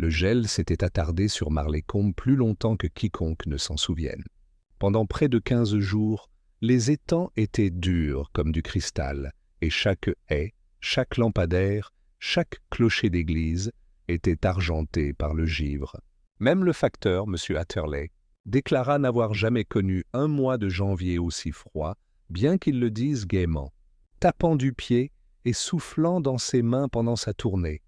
Le gel s'était attardé sur Marleycombe plus longtemps que quiconque ne s'en souvienne. Pendant près de 15 jours, les étangs étaient durs comme du cristal, et chaque haie, chaque lampadaire, chaque clocher d'église était argenté par le givre. Même le facteur, M. Atterley, déclara n'avoir jamais connu un mois de janvier aussi froid, bien qu'il le dise gaiement, tapant du pied et soufflant dans ses mains pendant sa tournée.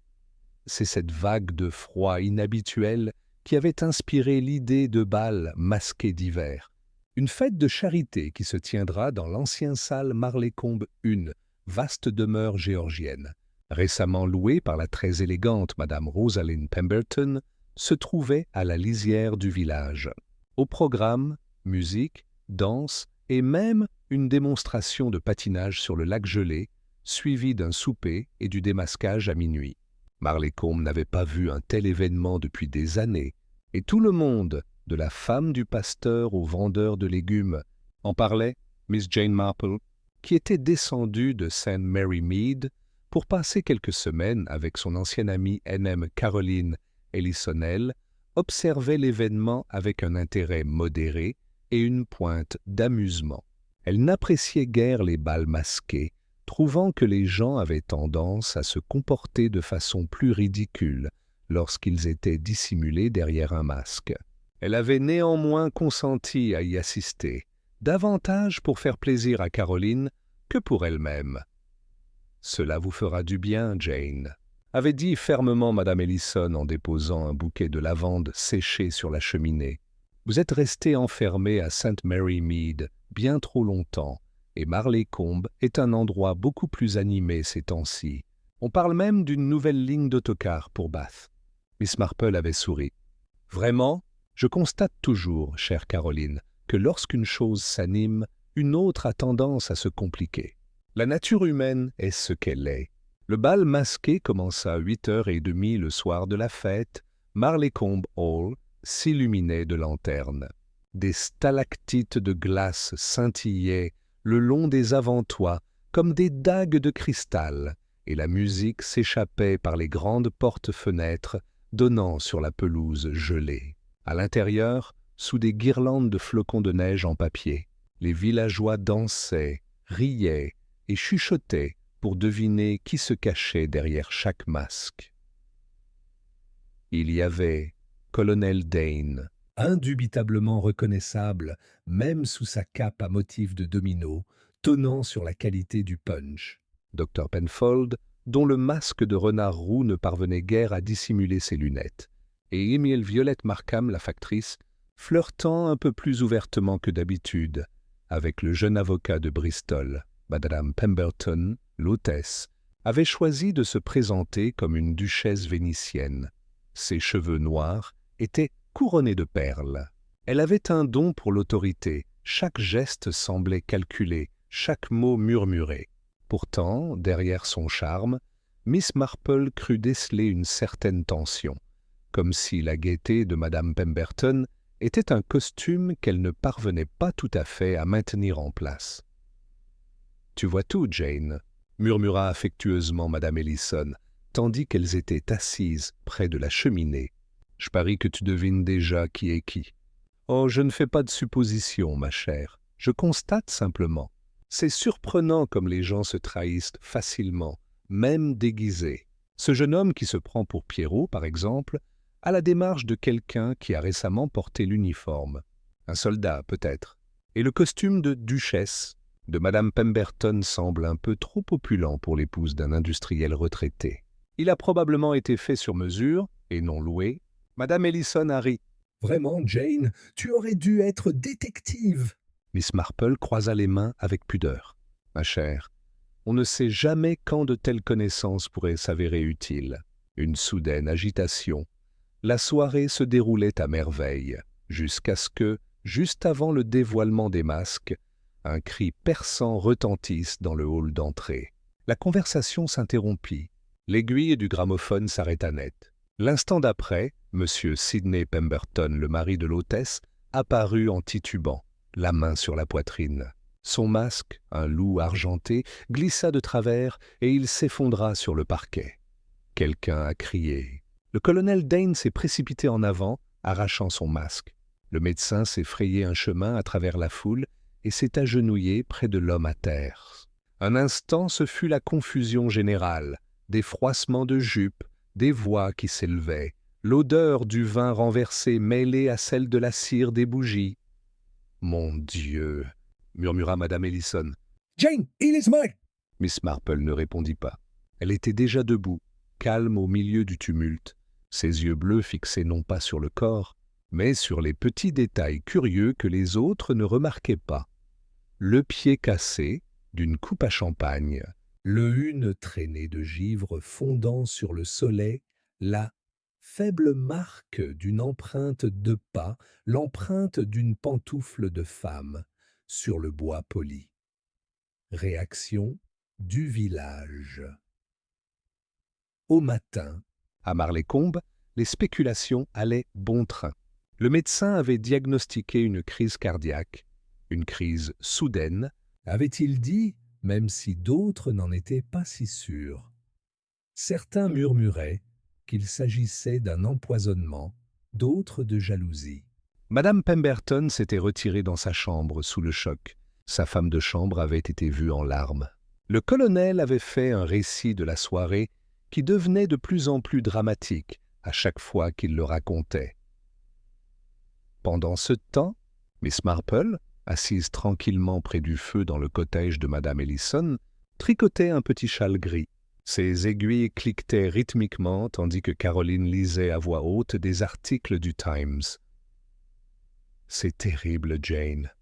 C'est cette vague de froid inhabituel qui avait inspiré l'idée de bal masqué d'hiver. Une fête de charité qui se tiendra dans l'ancienne salle Marleycombe 1, vaste demeure géorgienne, récemment louée par la très élégante Madame Rosalind Pemberton, se trouvait à la lisière du village. Au programme, musique, danse et même une démonstration de patinage sur le lac gelé, suivie d'un souper et du démasquage à minuit. Marleycombe n'avait pas vu un tel événement depuis des années, et tout le monde, de la femme du pasteur au vendeur de légumes, en parlait Miss Jane Marple, qui était descendue de St. Mary Mead pour passer quelques semaines avec son ancienne amie N.M. Caroline Ellisonnel, observait l'événement avec un intérêt modéré et une pointe d'amusement. Elle n'appréciait guère les bals masqués, trouvant que les gens avaient tendance à se comporter de façon plus ridicule lorsqu'ils étaient dissimulés derrière un masque. Elle avait néanmoins consenti à y assister, davantage pour faire plaisir à Caroline que pour elle-même. « Cela vous fera du bien, Jane », avait dit fermement Madame Ellison en déposant un bouquet de lavande séché sur la cheminée. « Vous êtes resté enfermé à St. Mary Mead bien trop longtemps, et Marleycombe est un endroit beaucoup plus animé ces temps-ci. On parle même d'une nouvelle ligne d'autocar pour Bath. » Miss Marple avait souri. « Vraiment, je constate toujours, chère Caroline, que lorsqu'une chose s'anime, une autre a tendance à se compliquer. La nature humaine est ce qu'elle est. Le bal masqué commença à 8h30 le soir de la fête. Marleycombe Hall s'illuminait de lanternes. Des stalactites de glace scintillaient le long des avant-toits comme des dagues de cristal, et la musique s'échappait par les grandes portes-fenêtres donnant sur la pelouse gelée. À l'intérieur, sous des guirlandes de flocons de neige en papier, les villageois dansaient, riaient et chuchotaient pour deviner qui se cachait derrière chaque masque. Il y avait Colonel Dane, indubitablement reconnaissable, même sous sa cape à motif de domino, tonnant sur la qualité du punch. Dr. Penfold, dont le masque de renard roux ne parvenait guère à dissimuler ses lunettes, et Émile Violette Markham, la factrice, flirtant un peu plus ouvertement que d'habitude avec le jeune avocat de Bristol. Madame Pemberton, l'hôtesse, avait choisi de se présenter comme une duchesse vénitienne. Ses cheveux noirs étaient couronnés de perles. Elle avait un don pour l'autorité. Chaque geste semblait calculé, chaque mot murmuré. Pourtant, derrière son charme, Miss Marple crut déceler une certaine tension, comme si la gaieté de Madame Pemberton était un costume qu'elle ne parvenait pas tout à fait à maintenir en place. « Tu vois tout, Jane », murmura affectueusement Madame Ellison, tandis qu'elles étaient assises près de la cheminée. « Je parie que tu devines déjà qui est qui. »« Oh, je ne fais pas de suppositions, ma chère. Je constate simplement. C'est surprenant comme les gens se trahissent facilement, même déguisés. Ce jeune homme qui se prend pour Pierrot, par exemple, a la démarche de quelqu'un qui a récemment porté l'uniforme. Un soldat, peut-être. Et le costume de duchesse de Madame Pemberton semble un peu trop opulent pour l'épouse d'un industriel retraité. Il a probablement été fait sur mesure, et non loué. Madame Ellison a ri. « Vraiment, Jane, tu aurais dû être détective !» Miss Marple croisa les mains avec pudeur. « Ma chère, on ne sait jamais quand de telles connaissances pourraient s'avérer utiles. » Une soudaine agitation. La soirée se déroulait à merveille, jusqu'à ce que, juste avant le dévoilement des masques, un cri perçant retentisse dans le hall d'entrée. La conversation s'interrompit. L'aiguille du gramophone s'arrêta net. L'instant d'après, M. Sidney Pemberton, le mari de l'hôtesse, apparut en titubant, la main sur la poitrine. Son masque, un loup argenté, glissa de travers et il s'effondra sur le parquet. Quelqu'un a crié Le colonel Dane s'est précipité en avant, arrachant son masque. Le médecin s'est frayé un chemin à travers la foule et s'est agenouillé près de l'homme à terre. Un instant, ce fut la confusion générale, des froissements de jupes, des voix qui s'élevaient, l'odeur du vin renversé mêlée à celle de la cire des bougies. « Mon Dieu !» murmura Madame Ellison. « Jane, il est mort !» Miss Marple ne répondit pas. Elle était déjà debout, calme au milieu du tumulte, ses yeux bleus fixés non pas sur le corps, mais sur les petits détails curieux que les autres ne remarquaient pas. Le pied cassé d'une coupe à champagne, le une traînée de givre fondant sur le soleil, la faible marque d'une empreinte de pas, l'empreinte d'une pantoufle de femme sur le bois poli. Réaction du village. Au matin, à Marlécombe, les spéculations allaient bon train. Le médecin avait diagnostiqué une crise cardiaque, une crise soudaine, avait-il dit, même si d'autres n'en étaient pas si sûrs. Certains murmuraient qu'il s'agissait d'un empoisonnement, d'autres de jalousie. Madame Pemberton s'était retirée dans sa chambre sous le choc. Sa femme de chambre avait été vue en larmes. Le colonel avait fait un récit de la soirée qui devenait de plus en plus dramatique à chaque fois qu'il le racontait. Pendant ce temps, Miss Marple, assise tranquillement près du feu dans le cottage de Madame Ellison, tricotait un petit châle gris. Ses aiguilles cliquetaient rythmiquement tandis que Caroline lisait à voix haute des articles du Times. « C'est terrible, Jane.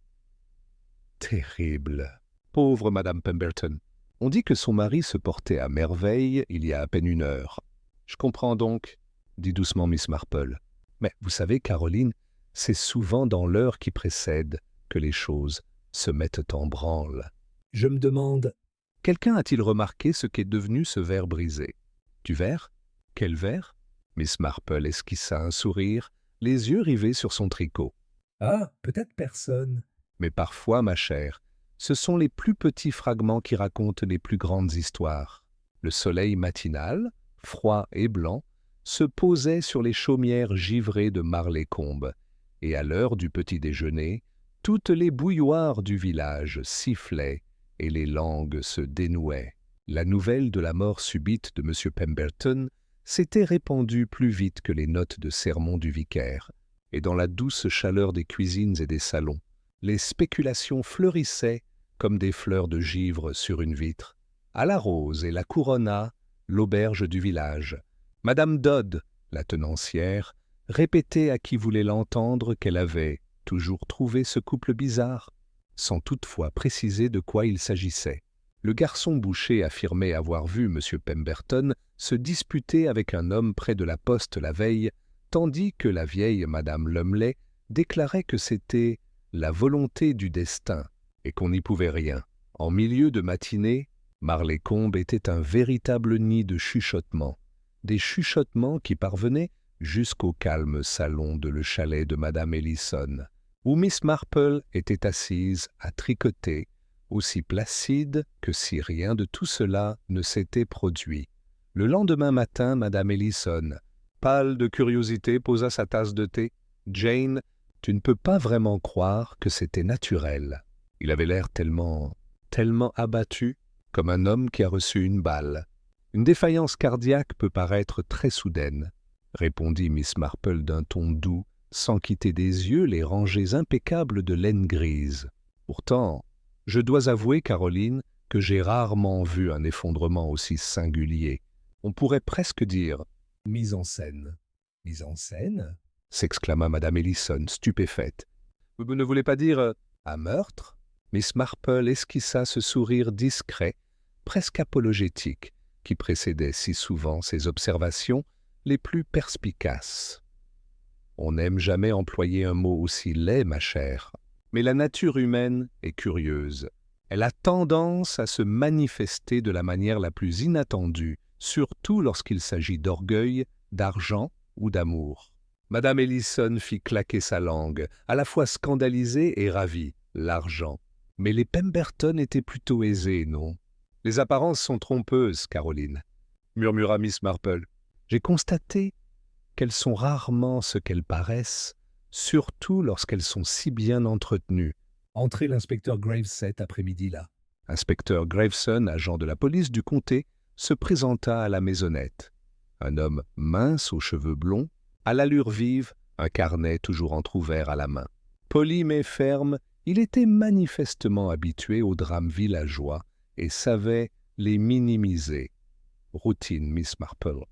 Terrible. Pauvre Madame Pemberton. On dit que son mari se portait à merveille il y a à peine 1 heure. Je comprends donc, dit doucement Miss Marple. Mais vous savez, Caroline, c'est souvent dans l'heure qui précède que les choses se mettent en branle. Je me demande, quelqu'un a-t-il remarqué ce qu'est devenu ce verre brisé? Du verre? Quel verre? Miss Marple esquissa un sourire, les yeux rivés sur son tricot. Ah, peut-être personne. Mais parfois, ma chère, ce sont les plus petits fragments qui racontent les plus grandes histoires. Le soleil matinal, froid et blanc, se posait sur les chaumières givrées de Marlécombe, et à l'heure du petit déjeuner, toutes les bouilloires du village sifflaient et les langues se dénouaient. La nouvelle de la mort subite de M. Pemberton s'était répandue plus vite que les notes de sermon du vicaire, et dans la douce chaleur des cuisines et des salons, les spéculations fleurissaient comme des fleurs de givre sur une vitre. À la Rose et la Couronna, l'auberge du village, Madame Dodd, la tenancière, répétait à qui voulait l'entendre qu'elle avait toujours trouvé ce couple bizarre, sans toutefois préciser de quoi il s'agissait. Le garçon boucher affirmait avoir vu M. Pemberton se disputer avec un homme près de la poste la veille, tandis que la vieille Madame Lumley déclarait que c'était la volonté du destin et qu'on n'y pouvait rien. En milieu de matinée, Marlécombe était un véritable nid de chuchotements, des chuchotements qui parvenaient jusqu'au calme salon de le chalet de Madame Ellison, où Miss Marple était assise à tricoter, aussi placide que si rien de tout cela ne s'était produit. Le lendemain matin, Madame Ellison, pâle de curiosité, posa sa tasse de thé. « Jane, tu ne peux pas vraiment croire que c'était naturel. » Il avait l'air tellement abattu, comme un homme qui a reçu une balle. « Une défaillance cardiaque peut paraître très soudaine, » répondit Miss Marple d'un ton doux, sans quitter des yeux les rangées impeccables de laine grise. « Pourtant, je dois avouer, Caroline, que j'ai rarement vu un effondrement aussi singulier. On pourrait presque dire « mise en scène ». « Mise en scène » s'exclama Madame Ellison, stupéfaite. « Vous ne voulez pas dire un meurtre ?» Miss Marple esquissa ce sourire discret, presque apologétique, qui précédait si souvent ses observations les plus perspicaces. On n'aime jamais employer un mot aussi laid, ma chère, mais la nature humaine est curieuse. Elle a tendance à se manifester de la manière la plus inattendue, surtout lorsqu'il s'agit d'orgueil, d'argent ou d'amour. Madame Ellison fit claquer sa langue, à la fois scandalisée et ravie. L'argent. Mais les Pemberton étaient plutôt aisés, non? « Les apparences sont trompeuses, Caroline, » murmura Miss Marple. « J'ai constaté qu'elles sont rarement ce qu'elles paraissent, surtout lorsqu'elles sont si bien entretenues. Entrez l'inspecteur Graves cet après-midi-là. Inspecteur Graveson, agent de la police du comté, se présenta à la maisonnette. Un homme mince aux cheveux blonds, à l'allure vive, un carnet toujours entr'ouvert à la main. Poli mais ferme, il était manifestement habitué aux drames villageois et savait les minimiser. « Routine, Miss Marple »,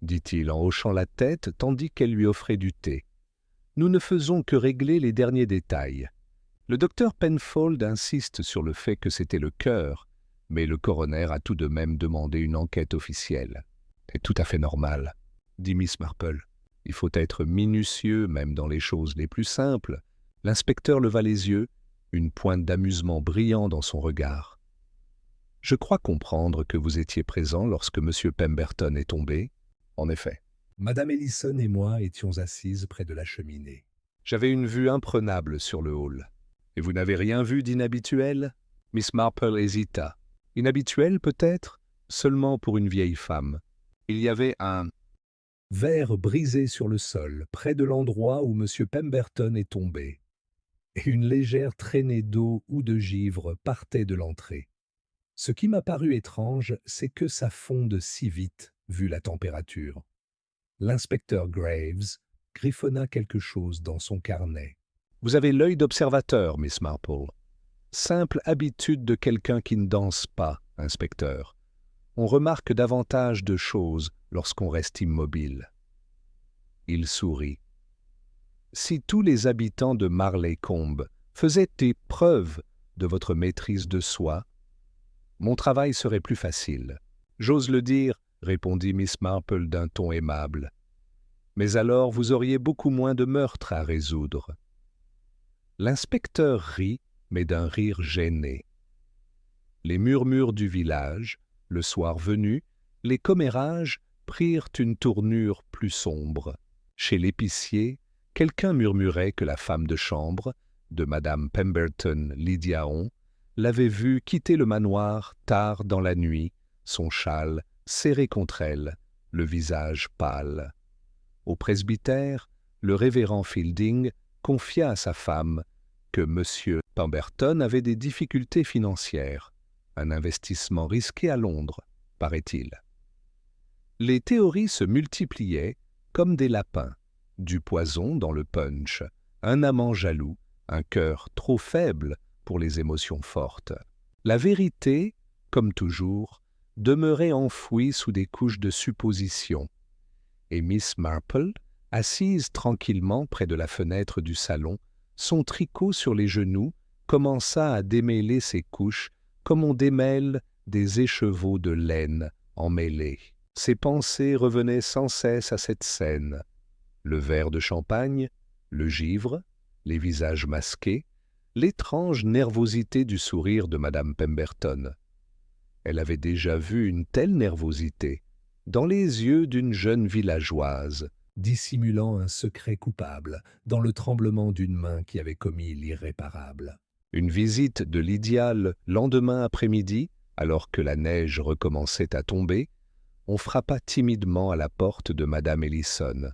dit-il en hochant la tête tandis qu'elle lui offrait du thé. « Nous ne faisons que régler les derniers détails. Le docteur Penfold insiste sur le fait que c'était le cœur, mais le coroner a tout de même demandé une enquête officielle. « C'est tout à fait normal, » dit Miss Marple. « Il faut être minutieux, même dans les choses les plus simples. » L'inspecteur leva les yeux, une pointe d'amusement brillant dans son regard. « Je crois comprendre que vous étiez présent lorsque M. Pemberton est tombé. » « En effet. » Madame Ellison et moi étions assises près de la cheminée. « J'avais une vue imprenable sur le hall. »« Et vous n'avez rien vu d'inhabituel ?» Miss Marple hésita. « Inhabituel, peut-être, seulement pour une vieille femme. Il y avait un Verre brisé sur le sol, près de l'endroit où M. Pemberton est tombé. Et une légère traînée d'eau ou de givre partait de l'entrée. Ce qui m'a paru étrange, c'est que ça fonde si vite, vu la température. » L'inspecteur Graves griffonna quelque chose dans son carnet. « Vous avez l'œil d'observateur, Miss Marple. Simple habitude de quelqu'un qui ne danse pas, inspecteur. On remarque davantage de choses lorsqu'on reste immobile. » Il sourit. « Si tous les habitants de Marleycombe faisaient épreuve de votre maîtrise de soi, mon travail serait plus facile. J'ose le dire, répondit Miss Marple d'un ton aimable. Mais alors vous auriez beaucoup moins de meurtres à résoudre. » L'inspecteur rit, mais d'un rire gêné. Les murmures du village, le soir venu, les commérages prirent une tournure plus sombre. Chez l'épicier, quelqu'un murmurait que la femme de chambre, de Madame Pemberton, Lydia Hon, l'avait vue quitter le manoir tard dans la nuit, son châle serré contre elle, le visage pâle. Au presbytère, le révérend Fielding confia à sa femme que M. Pemberton avait des difficultés financières, un investissement risqué à Londres, paraît-il. Les théories se multipliaient comme des lapins, du poison dans le punch, un amant jaloux, un cœur trop faible pour les émotions fortes. La vérité, comme toujours, demeurait enfouie sous des couches de suppositions. Et Miss Marple, assise tranquillement près de la fenêtre du salon, son tricot sur les genoux, commença à démêler ses couches comme on démêle des écheveaux de laine emmêlés. Ses pensées revenaient sans cesse à cette scène. Le verre de champagne, le givre, les visages masqués, l'étrange nervosité du sourire de Madame Pemberton. Elle avait déjà vu une telle nervosité dans les yeux d'une jeune villageoise, dissimulant un secret coupable dans le tremblement d'une main qui avait commis l'irréparable. Une visite de Lydia le lendemain après-midi, alors que la neige recommençait à tomber, on frappa timidement à la porte de Madame Ellison.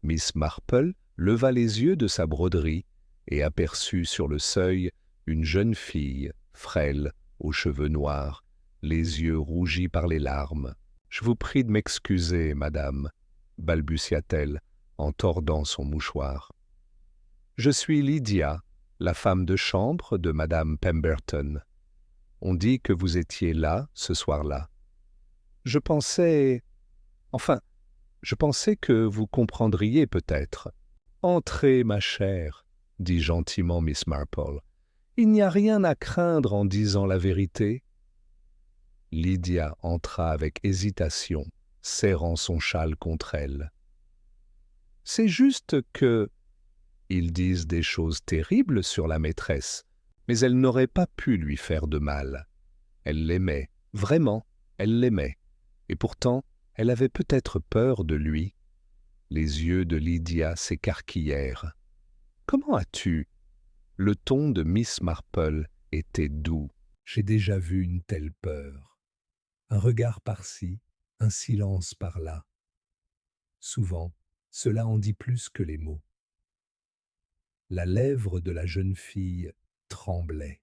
Miss Marple leva les yeux de sa broderie et aperçut sur le seuil une jeune fille, frêle, aux cheveux noirs, les yeux rougis par les larmes. « Je vous prie de m'excuser, madame, » balbutia-t-elle en tordant son mouchoir. « Je suis Lydia, la femme de chambre de madame Pemberton. On dit que vous étiez là ce soir-là. Je pensais... Enfin, je pensais que vous comprendriez peut-être. « Entrez, ma chère, » dit gentiment Miss Marple. « Il n'y a rien à craindre en disant la vérité. » Lydia entra avec hésitation, serrant son châle contre elle. « C'est juste que... Ils disent des choses terribles sur la maîtresse, mais elle n'aurait pas pu lui faire de mal. Elle l'aimait, vraiment, elle l'aimait. Et pourtant, elle avait peut-être peur de lui. » Les yeux de Lydia s'écarquillèrent. « Comment as-tu » Le ton de Miss Marple était doux. « J'ai déjà vu une telle peur. Un regard par-ci, un silence par-là. Souvent, Cela en dit plus que les mots. La lèvre de la jeune fille tremblait.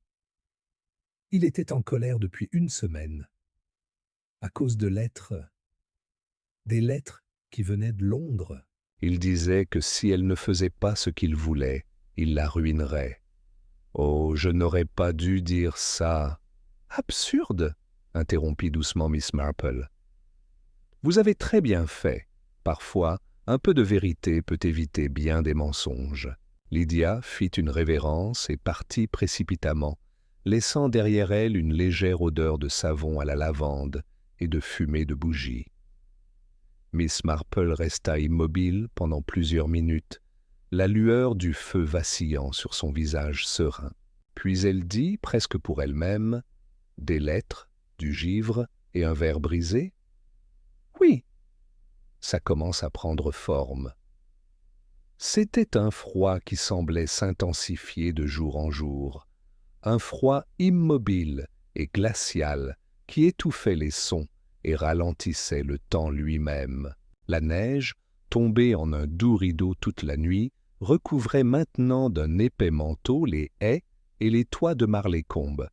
Il était en colère depuis une semaine, à cause de des lettres qui venaient de Londres. Il disait que si elle ne faisait pas ce qu'il voulait, il la ruinerait. Oh, je n'aurais pas dû dire ça. Absurde, interrompit doucement Miss Marple. Vous avez très bien fait. Parfois, un peu de vérité peut éviter bien des mensonges. Lydia fit une révérence et partit précipitamment, laissant derrière elle une légère odeur de savon à la lavande et de fumée de bougie. Miss Marple resta immobile pendant plusieurs minutes, la lueur du feu vacillant sur son visage serein. Puis elle dit, presque pour elle-même, « Des lettres, du givre et un verre brisé ?»« Oui. » Ça commence à prendre forme. C'était un froid qui semblait s'intensifier de jour en jour, un froid immobile et glacial qui étouffait les sons et ralentissait le temps lui-même. La neige, tombée en un doux rideau toute la nuit, recouvrait maintenant d'un épais manteau les haies et les toits de Marlécombe.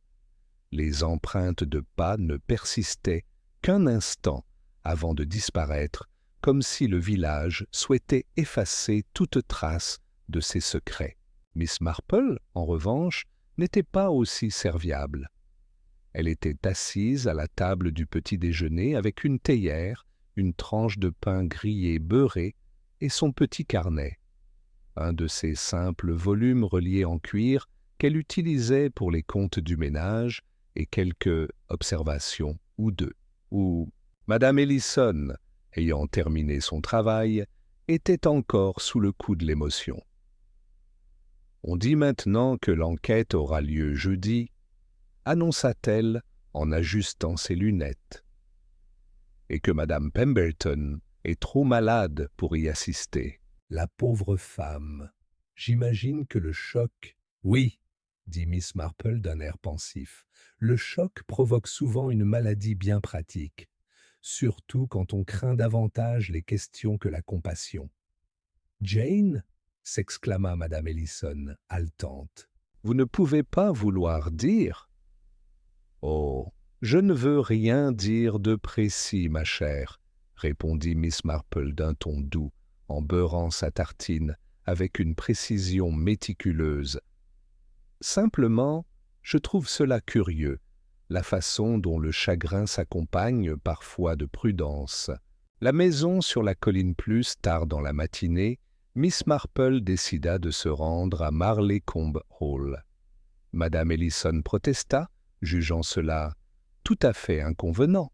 Les empreintes de pas ne persistaient qu'un instant avant de disparaître, comme si le village souhaitait effacer toute trace de ses secrets. Miss Marple, en revanche, n'était pas aussi serviable. Elle était assise à la table du petit-déjeuner avec une théière, une tranche de pain grillé beurré et son petit carnet. Un de ces simples volumes reliés en cuir qu'elle utilisait pour les comptes du ménage et quelques observations ou deux. Ou Madame Ellison, ayant terminé son travail, était encore sous le coup de l'émotion. On dit maintenant que l'enquête aura lieu jeudi, annonça-t-elle en ajustant ses lunettes, et que Madame Pemberton est trop malade pour y assister. La pauvre femme. J'imagine que le choc... Oui, dit Miss Marple d'un air pensif. Le choc provoque souvent une maladie bien pratique, surtout quand on craint davantage les questions que la compassion. Jane s'exclama Madame Ellison, haletante. Vous ne pouvez pas vouloir dire... Oh, je ne veux rien dire de précis, ma chère, répondit Miss Marple d'un ton doux, en beurrant sa tartine avec une précision méticuleuse. Simplement, je trouve cela curieux, la façon dont le chagrin s'accompagne parfois de prudence. La maison sur la colline plus tard dans la matinée, Miss Marple décida de se rendre à Marlécombe Hall. Madame Ellison protesta, jugeant cela tout à fait inconvenant.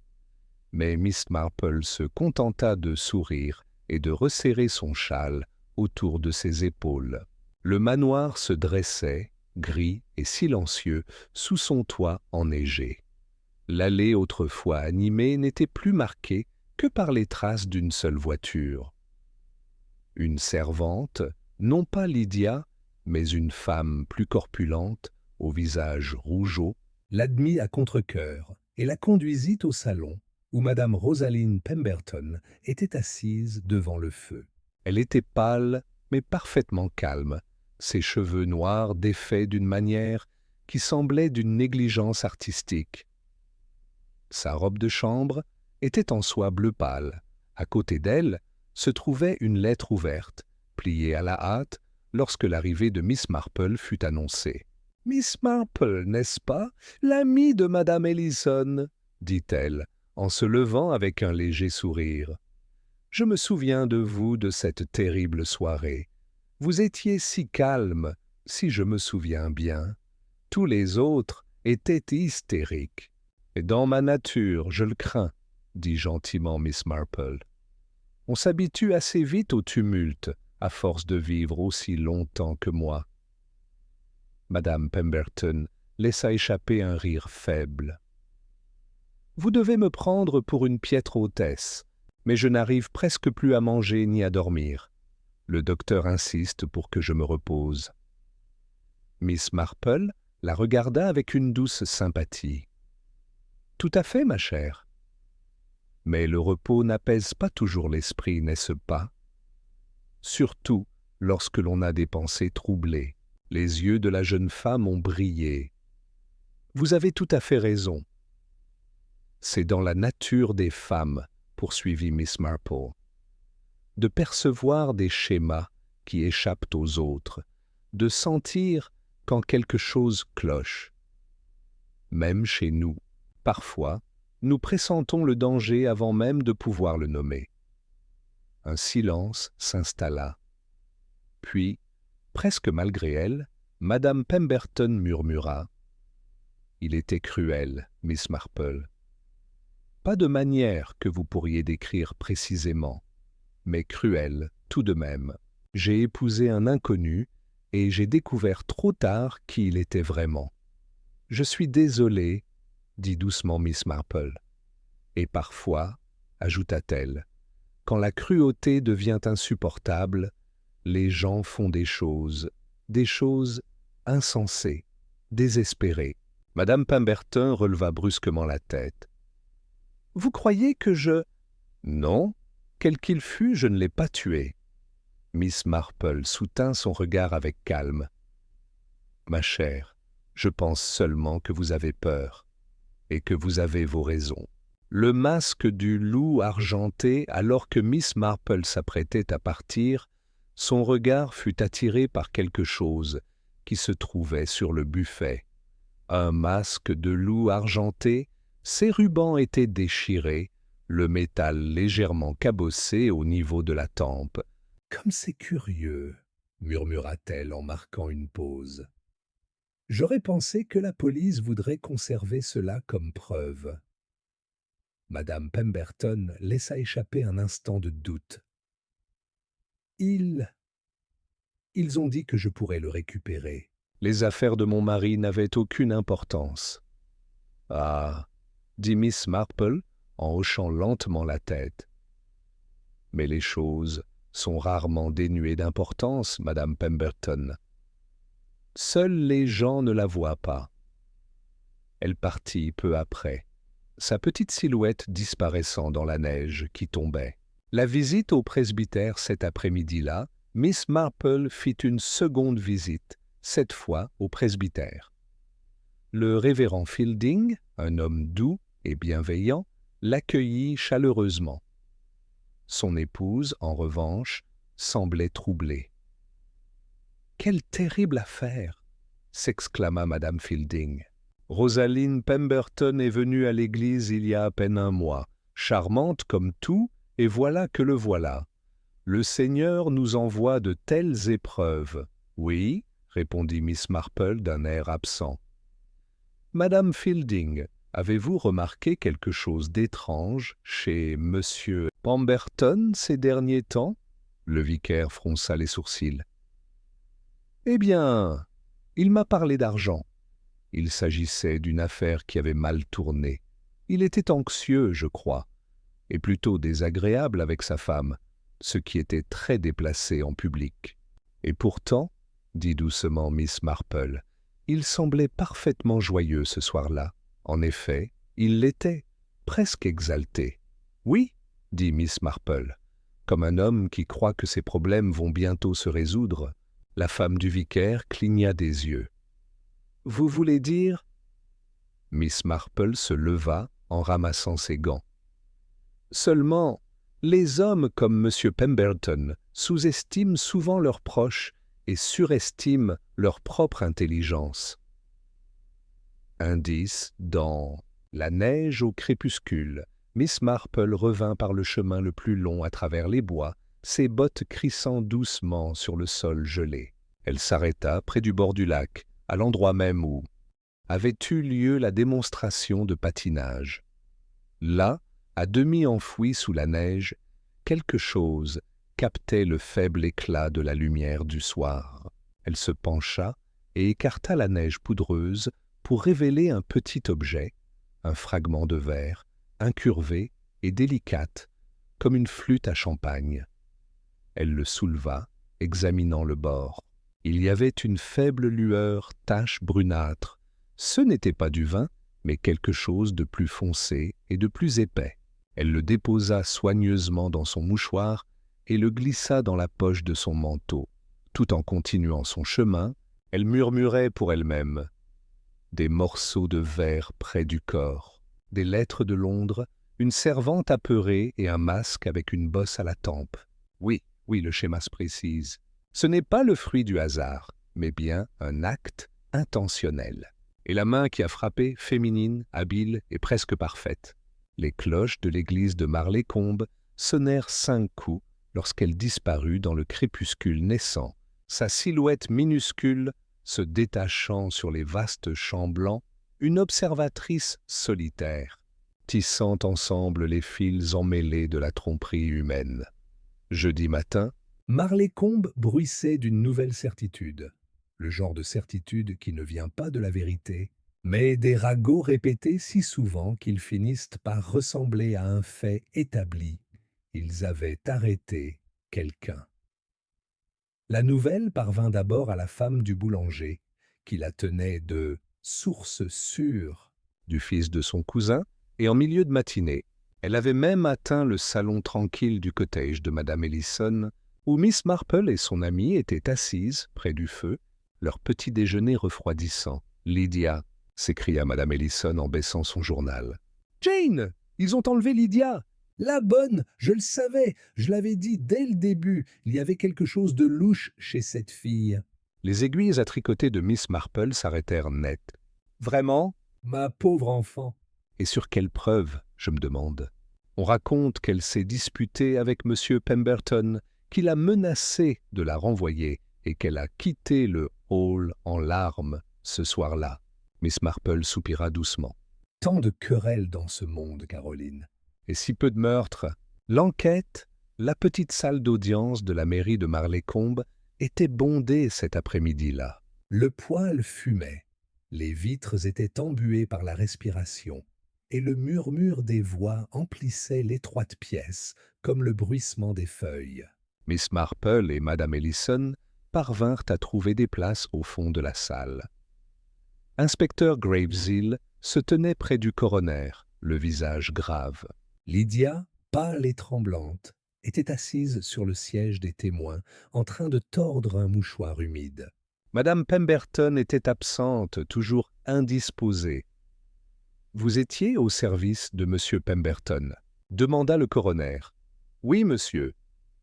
Mais Miss Marple se contenta de sourire et de resserrer son châle autour de ses épaules. Le manoir se dressait, gris et silencieux, sous son toit enneigé. L'allée autrefois animée n'était plus marquée que par les traces d'une seule voiture. Une servante, non pas Lydia, mais une femme plus corpulente, au visage rougeau, l'admit à contre-cœur et la conduisit au salon, où Madame Rosaline Pemberton était assise devant le feu. Elle était pâle, mais parfaitement calme, ses cheveux noirs défaits d'une manière qui semblait d'une négligence artistique. Sa robe de chambre était en soie bleu pâle. À côté d'elle se trouvait une lettre ouverte, pliée à la hâte lorsque l'arrivée de Miss Marple fut annoncée. « Miss Marple, n'est-ce pas, l'amie de Madame Ellison ?» dit-elle, en se levant avec un léger sourire. « Je me souviens de vous de cette terrible soirée. Vous étiez si calme, si je me souviens bien. Tous les autres étaient hystériques. Et dans ma nature, je le crains, dit gentiment Miss Marple. On s'habitue assez vite au tumulte, à force de vivre aussi longtemps que moi. » Madame Pemberton laissa échapper un rire faible. « Vous devez me prendre pour une piètre hôtesse, mais je n'arrive presque plus à manger ni à dormir. Le docteur insiste pour que je me repose. » Miss Marple la regarda avec une douce sympathie. « Tout à fait, ma chère. Mais le repos n'apaise pas toujours l'esprit, n'est-ce pas ? surtout lorsque l'on a des pensées troublées. Les yeux de la jeune femme ont brillé. « Vous avez tout à fait raison. C'est dans la nature des femmes, poursuivit Miss Marple, de percevoir des schémas qui échappent aux autres, de sentir quand quelque chose cloche. Même chez nous, parfois, nous pressentons le danger avant même de pouvoir le nommer. » Un silence s'installa. Puis, presque malgré elle, Madame Pemberton murmura. « Il était cruel, Miss Marple. Pas de manière que vous pourriez décrire précisément, mais cruel tout de même. J'ai épousé un inconnu et j'ai découvert trop tard qui il était vraiment. Je suis désolée, dit doucement Miss Marple. Et parfois, ajouta-t-elle, quand la cruauté devient insupportable, les gens font des choses insensées, désespérées. » Madame Pemberton releva brusquement la tête. « Vous croyez que je… » »« Non, quel qu'il fût, je ne l'ai pas tué. » Miss Marple soutint son regard avec calme. « Ma chère, je pense seulement que vous avez peur, et que vous avez vos raisons. » Le masque du loup argenté, alors que Miss Marple s'apprêtait à partir, son regard fut attiré par quelque chose qui se trouvait sur le buffet. Un masque de loup argenté, ses rubans étaient déchirés, le métal légèrement cabossé au niveau de la tempe. « Comme c'est curieux, murmura-t-elle en marquant une pause. J'aurais pensé que la police voudrait conserver cela comme preuve. » Madame Pemberton laissa échapper un instant de doute. « Ils ont dit que je pourrais le récupérer. » Les affaires de mon mari n'avaient aucune importance. « Ah, » dit Miss Marple en hochant lentement la tête. « Mais les choses sont rarement dénuées d'importance, Madame Pemberton. Seuls les gens ne la voient pas. » Elle partit peu après, sa petite silhouette disparaissant dans la neige qui tombait. La visite au presbytère cet après-midi-là, Miss Marple fit une seconde visite, cette fois au presbytère. Le révérend Fielding, un homme doux et bienveillant, l'accueillit chaleureusement. Son épouse, en revanche, semblait troublée. « Quelle terrible affaire !» s'exclama Madame Fielding. « Rosaline Pemberton est venue à l'église il y a à peine un mois, charmante comme tout, et voilà que le voilà. Le Seigneur nous envoie de telles épreuves. »« Oui, » répondit Miss Marple d'un air absent. « Madame Fielding, avez-vous remarqué quelque chose d'étrange chez Monsieur Pemberton ces derniers temps ?» Le vicaire fronça les sourcils. « Eh bien, il m'a parlé d'argent. Il s'agissait d'une affaire qui avait mal tourné. Il était anxieux, je crois, et plutôt désagréable avec sa femme, ce qui était très déplacé en public. Et pourtant, dit doucement Miss Marple, il semblait parfaitement joyeux ce soir-là. En effet, il l'était, presque exalté. Oui, dit Miss Marple, comme un homme qui croit que ses problèmes vont bientôt se résoudre. La femme du vicaire cligna des yeux. « Vous voulez dire… » Miss Marple se leva en ramassant ses gants. « Seulement, les hommes comme M. Pemberton sous-estiment souvent leurs proches et surestiment leur propre intelligence. » Indice dans La neige au crépuscule. Miss Marple revint par le chemin le plus long à travers les bois, ses bottes crissant doucement sur le sol gelé. Elle s'arrêta près du bord du lac, à l'endroit même où avait eu lieu la démonstration de patinage. Là, à demi enfoui sous la neige, quelque chose captait le faible éclat de la lumière du soir. Elle se pencha et écarta la neige poudreuse pour révéler un petit objet, un fragment de verre, incurvé et délicate, comme une flûte à champagne. Elle le souleva, examinant le bord. Il y avait une faible lueur tache brunâtre. Ce n'était pas du vin, mais quelque chose de plus foncé et de plus épais. Elle le déposa soigneusement dans son mouchoir et le glissa dans la poche de son manteau. Tout en continuant son chemin, elle murmurait pour elle-même. Des morceaux de verre près du corps, des lettres de Londres, une servante apeurée et un masque avec une bosse à la tempe. Oui, oui, le schéma se précise. Ce n'est pas le fruit du hasard, mais bien un acte intentionnel. Et la main qui a frappé, féminine, habile et presque parfaite. Les cloches de l'église de Marlécombe sonnèrent 5 coups lorsqu'elle disparut dans le crépuscule naissant, sa silhouette minuscule se détachant sur les vastes champs blancs, une observatrice solitaire, tissant ensemble les fils emmêlés de la tromperie humaine. Jeudi matin, Marlécombe bruissait d'une nouvelle certitude, le genre de certitude qui ne vient pas de la vérité, mais des ragots répétés si souvent qu'ils finissent par ressembler à un fait établi. Ils avaient arrêté quelqu'un. La nouvelle parvint d'abord à la femme du boulanger, qui la tenait de source sûre du fils de son cousin, et en milieu de matinée, elle avait même atteint le salon tranquille du cottage de Madame Ellison, où Miss Marple et son amie étaient assises près du feu, leur petit déjeuner refroidissant. « Lydia !» s'écria Madame Ellison en baissant son journal. « Jane, ils ont enlevé Lydia !»« La bonne, je le savais, je l'avais dit dès le début, il y avait quelque chose de louche chez cette fille. » Les aiguilles à tricoter de Miss Marple s'arrêtèrent net. « Vraiment ?»« Ma pauvre enfant. » »« Et sur quelle preuve, je me demande. On raconte qu'elle s'est disputée avec M. Pemberton, qu'il a menacé de la renvoyer et qu'elle a quitté le hall en larmes ce soir-là. » Miss Marple soupira doucement. « Tant de querelles dans ce monde, Caroline. » Et si peu de meurtres. L'enquête, la petite salle d'audience de la mairie de Marlécombe, était bondée cet après-midi-là. Le poêle fumait, les vitres étaient embuées par la respiration, et le murmure des voix emplissait l'étroite pièce comme le bruissement des feuilles. Miss Marple et Madame Ellison parvinrent à trouver des places au fond de la salle. Inspecteur Graveshill se tenait près du coroner, le visage grave. Lydia, pâle et tremblante, était assise sur le siège des témoins, en train de tordre un mouchoir humide. Madame Pemberton était absente, toujours indisposée. « Vous étiez au service de Monsieur Pemberton ?» demanda le coroner. « Oui, monsieur.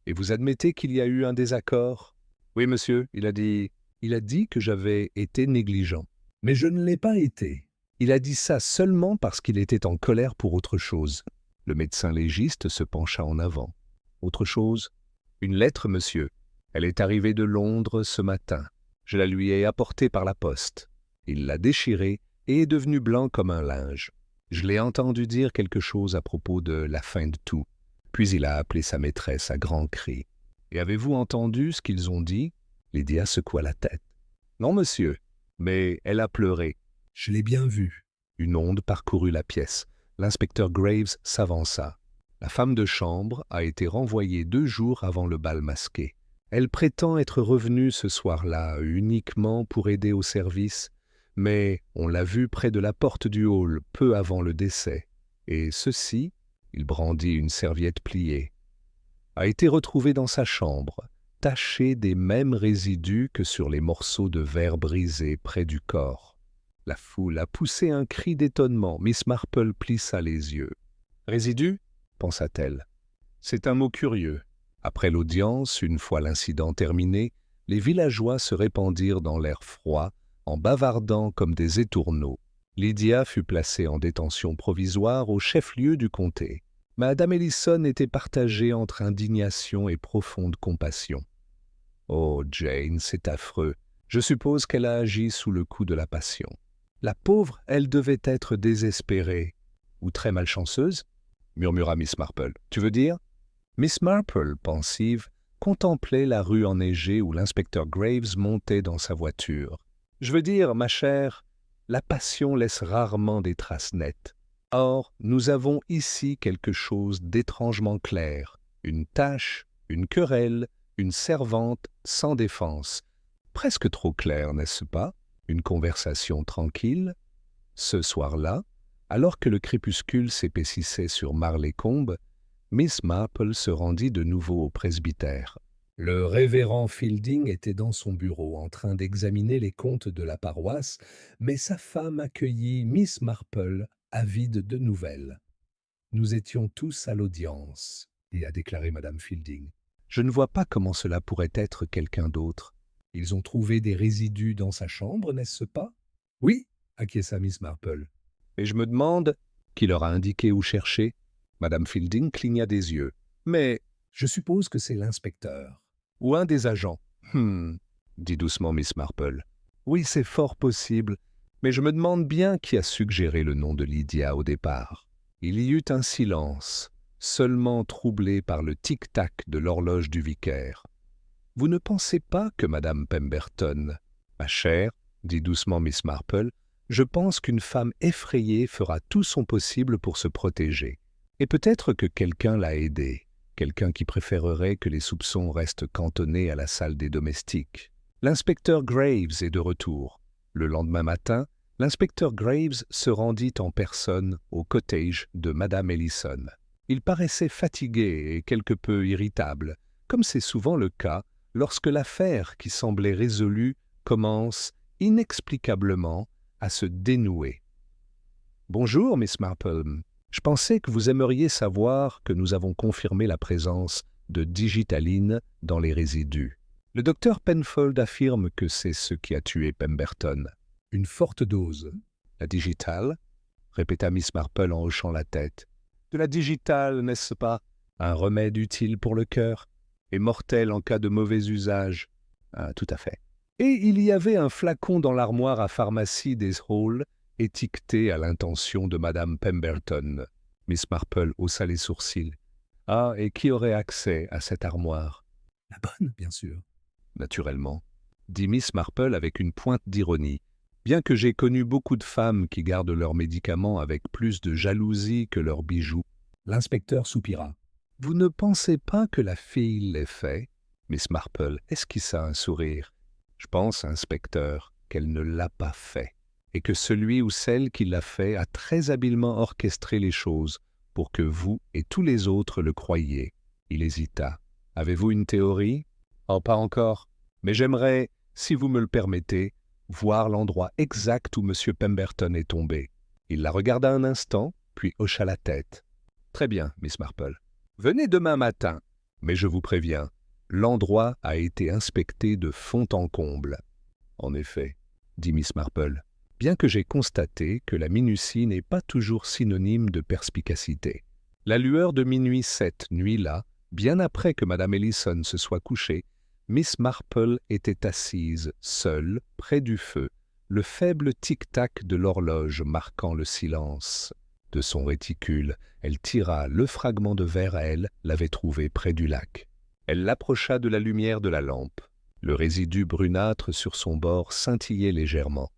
Et vous admettez qu'il y a eu un désaccord ?»« Oui, monsieur, il a dit que j'avais été négligent. » « Mais je ne l'ai pas été. » Il a dit ça seulement parce qu'il était en colère pour autre chose. Le médecin légiste se pencha en avant. « Autre chose ? Une lettre, monsieur. Elle est arrivée de Londres ce matin. Je la lui ai apportée par la poste. Il l'a déchirée et est devenu blanc comme un linge. Je l'ai entendu dire quelque chose à propos de la fin de tout. Puis il a appelé sa maîtresse à grands cris. « Et avez-vous entendu ce qu'ils ont dit ?» Lydia secoua la tête. « Non, monsieur, mais elle a pleuré. » « Je l'ai bien vu. » Une onde parcourut la pièce. L'inspecteur Graves s'avança. La femme de chambre a été renvoyée 2 jours avant le bal masqué. Elle prétend être revenue ce soir-là uniquement pour aider au service, mais on l'a vue près de la porte du hall peu avant le décès. Et ceci, il brandit une serviette pliée, a été retrouvé dans sa chambre, taché des mêmes résidus que sur les morceaux de verre brisés près du corps. La foule a poussé un cri d'étonnement. Miss Marple plissa les yeux. « Résidu ?» pensa-t-elle. « C'est un mot curieux. » Après l'audience, une fois l'incident terminé, les villageois se répandirent dans l'air froid, en bavardant comme des étourneaux. Lydia fut placée en détention provisoire au chef-lieu du comté. Madame Ellison était partagée entre indignation et profonde compassion. « Oh, Jane, c'est affreux. Je suppose qu'elle a agi sous le coup de la passion. » La pauvre, elle devait être désespérée. « Ou très malchanceuse ?» murmura Miss Marple. « Tu veux dire ?» Miss Marple, pensive, contemplait la rue enneigée où l'inspecteur Graves montait dans sa voiture. « Je veux dire, ma chère, la passion laisse rarement des traces nettes. Or, nous avons ici quelque chose d'étrangement clair, une tâche, une querelle, une servante sans défense. Presque trop clair, n'est-ce pas ? Une conversation tranquille. Ce soir-là, alors que le crépuscule s'épaississait sur Marlécombe, Miss Marple se rendit de nouveau au presbytère. Le révérend Fielding était dans son bureau en train d'examiner les comptes de la paroisse, mais sa femme accueillit Miss Marple, avide de nouvelles. Nous étions tous à l'audience, et a déclaré madame Fielding. Je ne vois pas comment cela pourrait être quelqu'un d'autre. Ils ont trouvé des résidus dans sa chambre, n'est-ce pas? Oui, acquiesça Miss Marple. Et je me demande qui leur a indiqué où chercher. Madame Fielding cligna des yeux. Mais, Je suppose que c'est l'inspecteur. ou un des agents. Dit doucement Miss Marple. Oui, c'est fort possible, mais je me demande bien qui a suggéré le nom de Lydia au départ. Il y eut un silence, seulement troublé par le tic-tac de l'horloge du vicaire. Vous ne pensez pas que Madame Pemberton... Ma chère, dit doucement Miss Marple, je pense qu'une femme effrayée fera tout son possible pour se protéger. Et peut-être que quelqu'un l'a aidée, quelqu'un qui préférerait que les soupçons restent cantonnés à la salle des domestiques. L'inspecteur Graves est de retour. Le lendemain matin, l'inspecteur Graves se rendit en personne au cottage de Madame Ellison. Il paraissait fatigué et quelque peu irritable, comme c'est souvent le cas lorsque l'affaire qui semblait résolue commence inexplicablement à se dénouer. « Bonjour, Miss Marple. Je pensais que vous aimeriez savoir que nous avons confirmé la présence de digitaline dans les résidus. Le docteur Penfold affirme que c'est ce qui a tué Pemberton. » « Une forte dose. » La digitale, répéta Miss Marple en hochant la tête. De la digitale, n'est-ce pas? Un remède utile pour le cœur et mortel en cas de mauvais usage. Ah, tout à fait. Et il y avait un flacon dans l'armoire à pharmacie des Halls, étiqueté à l'intention de Madame Pemberton. Miss Marple haussa les sourcils. Ah, et qui aurait accès à cette armoire? La bonne, bien sûr. Naturellement, dit Miss Marple avec une pointe d'ironie. Bien que j'ai connu beaucoup de femmes qui gardent leurs médicaments avec plus de jalousie que leurs bijoux. L'inspecteur soupira. Vous ne pensez pas que la fille l'ait fait? Miss Marple esquissa un sourire. Je pense, inspecteur, qu'elle ne l'a pas fait, et que celui ou celle qui l'a fait a très habilement orchestré les choses pour que vous et tous les autres le croyiez. Il hésita. Avez-vous une théorie? Oh, pas encore. Mais j'aimerais, si vous me le permettez, voir l'endroit exact où M. Pemberton est tombé. Il la regarda un instant, puis hocha la tête. Très bien, Miss Marple. Venez demain matin, mais je vous préviens, l'endroit a été inspecté de fond en comble. En effet, dit Miss Marple, bien que j'ai constaté que la minutie n'est pas toujours synonyme de perspicacité. La lueur de minuit cette nuit-là, bien après que Madame Ellison se soit couchée, Miss Marple était assise, seule, près du feu, le faible tic-tac de l'horloge marquant le silence. De son réticule, elle tira le fragment de verre à elle l'avait trouvé près du lac. Elle l'approcha de la lumière de la lampe. Le résidu brunâtre sur son bord scintillait légèrement.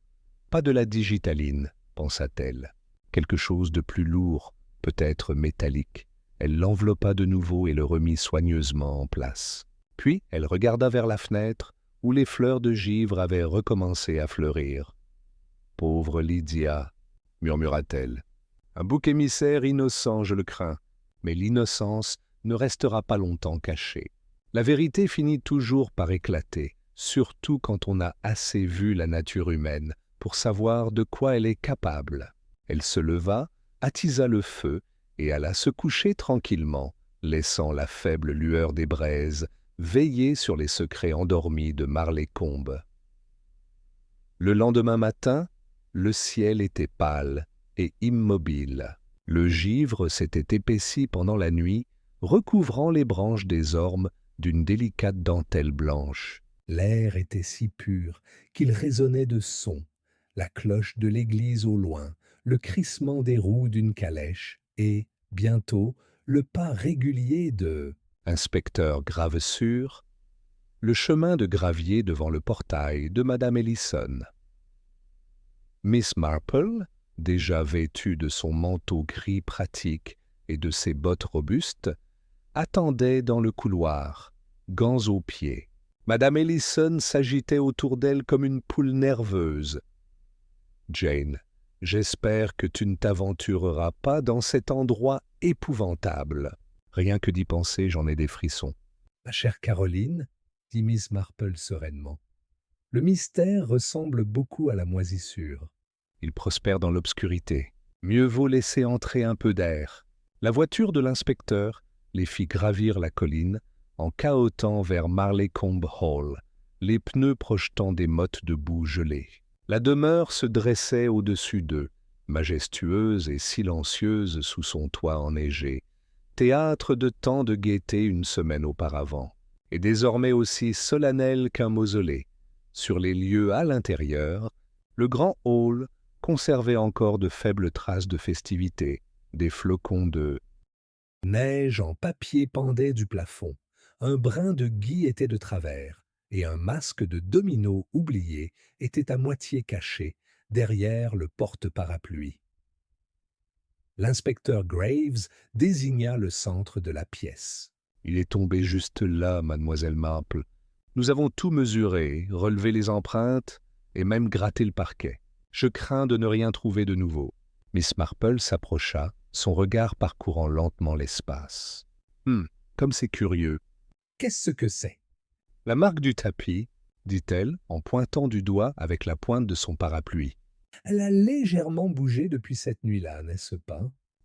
Pas de la digitaline, pensa-t-elle. Quelque chose de plus lourd, peut-être métallique. Elle l'enveloppa de nouveau et le remit soigneusement en place. Puis elle regarda vers la fenêtre, où les fleurs de givre avaient recommencé à fleurir. « Pauvre Lydia !» murmura-t-elle. « Un bouc émissaire innocent, je le crains, mais l'innocence ne restera pas longtemps cachée. La vérité finit toujours par éclater, surtout quand on a assez vu la nature humaine pour savoir de quoi elle est capable. » Elle se leva, attisa le feu et alla se coucher tranquillement, laissant la faible lueur des braises veiller sur les secrets endormis de Marleycombe. Le lendemain matin, le ciel était pâle et immobile. Le givre s'était épaissi pendant la nuit, recouvrant les branches des ormes d'une délicate dentelle blanche. L'air était si pur qu'il résonnait de sons, la cloche de l'église au loin, le crissement des roues d'une calèche et, bientôt, le pas régulier de inspecteur Gravesure, le chemin de gravier devant le portail de Madame Ellison. Miss Marple, déjà vêtue de son manteau gris pratique et de ses bottes robustes, attendait dans le couloir, gants aux pieds. Madame Ellison s'agitait autour d'elle comme une poule nerveuse. « Jane, j'espère que tu ne t'aventureras pas dans cet endroit épouvantable. » Rien que d'y penser, j'en ai des frissons. Ma chère Caroline, dit Miss Marple sereinement, le mystère ressemble beaucoup à la moisissure. Il prospère dans l'obscurité. Mieux vaut laisser entrer un peu d'air. La voiture de l'inspecteur les fit gravir la colline en cahotant vers Marleycombe Hall, les pneus projetant des mottes de boue gelée. La demeure se dressait au-dessus d'eux, majestueuse et silencieuse sous son toit enneigé, théâtre de tant de gaieté une semaine auparavant, et désormais aussi solennel qu'un mausolée. Sur les lieux à l'intérieur, le grand hall conservait encore de faibles traces de festivité, des flocons de Neige en papier pendait du plafond, un brin de gui était de travers, et un masque de domino oublié était à moitié caché derrière le porte-parapluie. L'inspecteur Graves désigna le centre de la pièce. Il est tombé juste là, mademoiselle Marple. Nous avons tout mesuré, relevé les empreintes et même gratté le parquet. Je crains de ne rien trouver de nouveau. Miss Marple s'approcha, son regard parcourant lentement l'espace. Comme c'est curieux. Qu'est-ce que c'est? La marque du tapis, dit-elle, en pointant du doigt avec la pointe de son parapluie. Elle a légèrement bougé depuis cette nuit-là, n'est-ce pas?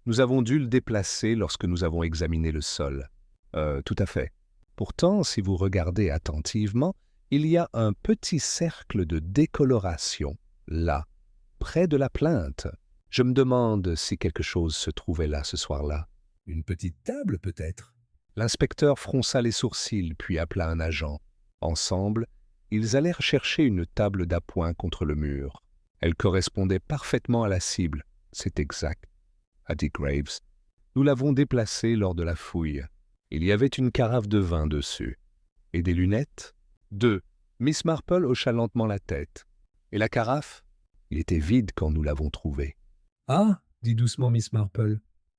Nous avons dû le déplacer lorsque nous avons examiné le sol. Tout à fait. Pourtant, si vous regardez attentivement, il y a un petit cercle de décoloration, là, près de la plinthe. Je me demande si quelque chose se trouvait là ce soir-là. Une petite table, peut-être? L'inspecteur fronça les sourcils, puis appela un agent. Ensemble, ils allèrent chercher une table d'appoint contre le mur. Elle correspondait parfaitement à la cible. C'est exact, a dit Graves. Nous l'avons déplacée lors de la fouille. Il y avait une carafe de vin dessus. Et des lunettes? 2. Miss Marple hocha lentement la tête. Et la carafe? Il était vide quand nous l'avons trouvée. Ah, dit doucement Miss Marple.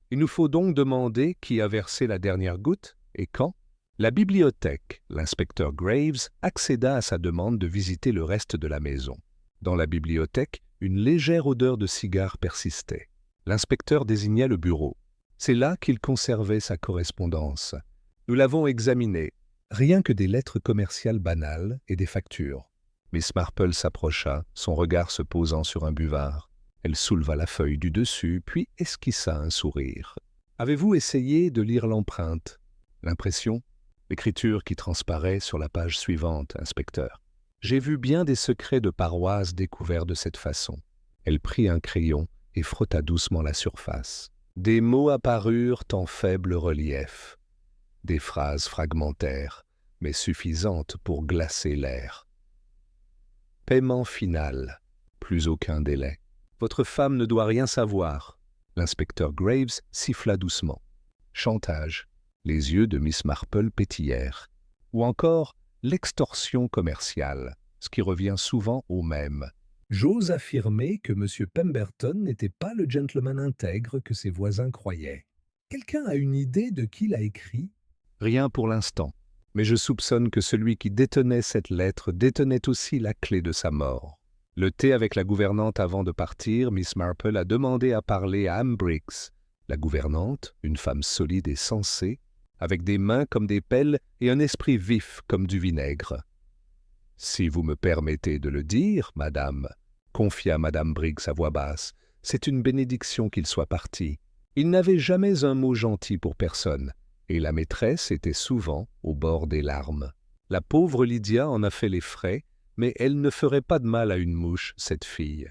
Il nous faut donc demander qui a versé la dernière goutte et quand. La bibliothèque, l'inspecteur Graves, accéda à sa demande de visiter le reste de la maison. Dans la bibliothèque, une légère odeur de cigare persistait. L'inspecteur désigna le bureau. C'est là qu'il conservait sa correspondance. Nous l'avons examinée. Rien que des lettres commerciales banales et des factures. Miss Marple s'approcha, son regard se posant sur un buvard. Elle souleva la feuille du dessus, puis esquissa un sourire. « Avez-vous essayé de lire l'empreinte? L'impression? L'écriture qui transparaît sur la page suivante, inspecteur. J'ai vu bien des secrets de paroisse découverts de cette façon. » Elle prit un crayon et frotta doucement la surface. Des mots apparurent en faible relief. Des phrases fragmentaires, mais suffisantes pour glacer l'air. Paiement final. Plus aucun délai. Votre femme ne doit rien savoir. L'inspecteur Graves siffla doucement. Chantage. Les yeux de Miss Marple pétillèrent. Ou encore l'extorsion commerciale, ce qui revient souvent au même. J'ose affirmer que M. Pemberton n'était pas le gentleman intègre que ses voisins croyaient. Quelqu'un a une idée de qui l'a écrit? Rien pour l'instant, mais je soupçonne que celui qui détenait cette lettre détenait aussi la clé de sa mort. Le thé avec la gouvernante avant de partir, Miss Marple a demandé à parler à Anne Briggs. La gouvernante, une femme solide et sensée, avec des mains comme des pelles et un esprit vif comme du vinaigre. « Si vous me permettez de le dire, madame, » confia madame Briggs à voix basse, « c'est une bénédiction qu'il soit parti. Il n'avait jamais un mot gentil pour personne, et la maîtresse était souvent au bord des larmes. La pauvre Lydia en a fait les frais, mais elle ne ferait pas de mal à une mouche, cette fille. »«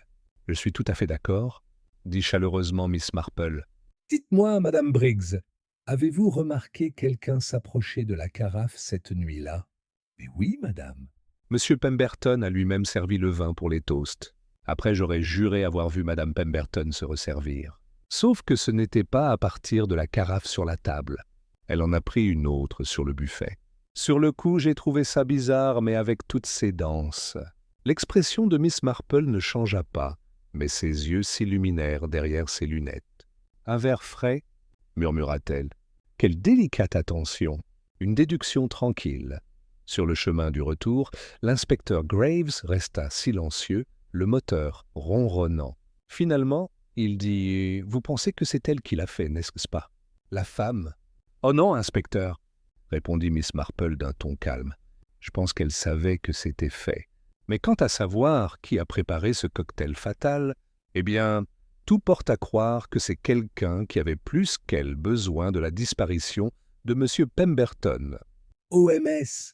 Je suis tout à fait d'accord, » dit chaleureusement Miss Marple. « Dites-moi, madame Briggs, avez-vous remarqué quelqu'un s'approcher de la carafe cette nuit-là? »« Mais oui, madame. » Monsieur Pemberton a lui-même servi le vin pour les toasts. Après, j'aurais juré avoir vu madame Pemberton se resservir. Sauf que ce n'était pas à partir de la carafe sur la table. Elle en a pris une autre sur le buffet. Sur le coup, j'ai trouvé ça bizarre, mais avec toutes ses danses. L'expression de Miss Marple ne changea pas, mais ses yeux s'illuminèrent derrière ses lunettes. « Un verre frais ?» murmura-t-elle. « Quelle délicate attention! Une déduction tranquille. » Sur le chemin du retour, l'inspecteur Graves resta silencieux, le moteur ronronnant. Finalement, il dit « Vous pensez que c'est elle qui l'a fait, n'est-ce pas ?»« La femme ? Oh non, inspecteur, répondit Miss Marple d'un ton calme. Je pense qu'elle savait que c'était fait. Mais quant à savoir qui a préparé ce cocktail fatal, eh bien, tout porte à croire que c'est quelqu'un qui avait plus qu'elle besoin de la disparition de M. Pemberton. OMS!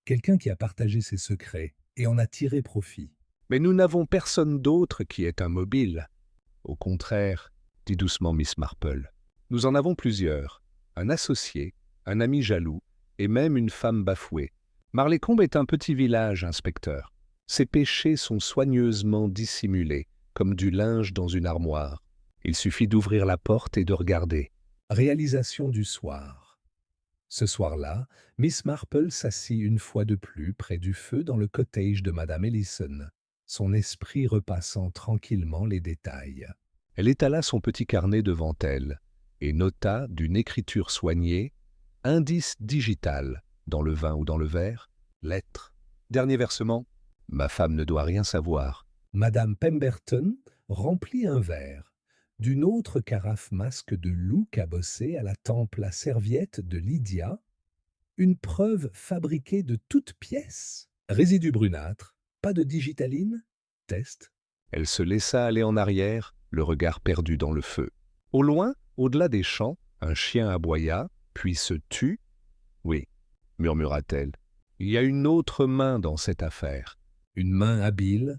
Quelqu'un qui a partagé ses secrets et en a tiré profit. Mais nous n'avons personne d'autre qui ait un mobile. Au contraire, dit doucement Miss Marple, nous en avons plusieurs. Un associé, un ami jaloux, et même une femme bafouée. Marlécombe est un petit village, inspecteur. Ses péchés sont soigneusement dissimulés, comme du linge dans une armoire. Il suffit d'ouvrir la porte et de regarder. Réalisation du soir. Ce soir-là, Miss Marple s'assit une fois de plus près du feu dans le cottage de Madame Ellison, son esprit repassant tranquillement les détails. Elle étala son petit carnet devant elle et nota d'une écriture soignée « Indice digital » dans le vin ou dans le verre, lettre. Dernier versement. Ma femme ne doit rien savoir. Madame Pemberton remplit un verre. D'une autre carafe masque de loup cabossée à la tempe la serviette de Lydia, une preuve fabriquée de toutes pièces. Résidu brunâtre, pas de digitaline, test. Elle se laissa aller en arrière, le regard perdu dans le feu. Au loin, au-delà des champs, un chien aboya, puis se tut. « Oui, » murmura-t-elle, « il y a une autre main dans cette affaire. » Une main habile,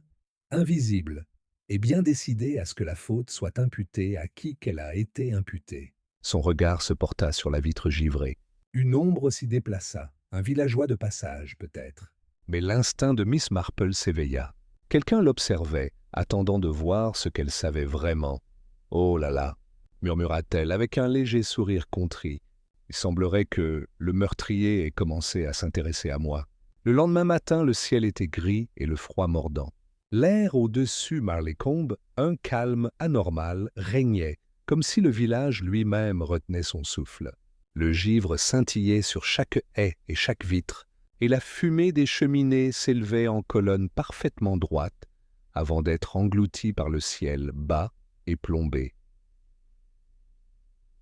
invisible, et bien décidée à ce que la faute soit imputée à qui qu'elle a été imputée. Son regard se porta sur la vitre givrée. Une ombre s'y déplaça, un villageois de passage peut-être. Mais l'instinct de Miss Marple s'éveilla. Quelqu'un l'observait, attendant de voir ce qu'elle savait vraiment. « Oh là là !» murmura-t-elle avec un léger sourire contrit. « Il semblerait que le meurtrier ait commencé à s'intéresser à moi. » Le lendemain matin, le ciel était gris et le froid mordant. L'air au-dessus Marlécombe, un calme anormal, régnait, comme si le village lui-même retenait son souffle. Le givre scintillait sur chaque haie et chaque vitre, et la fumée des cheminées s'élevait en colonnes parfaitement droites, avant d'être engloutie par le ciel bas et plombé.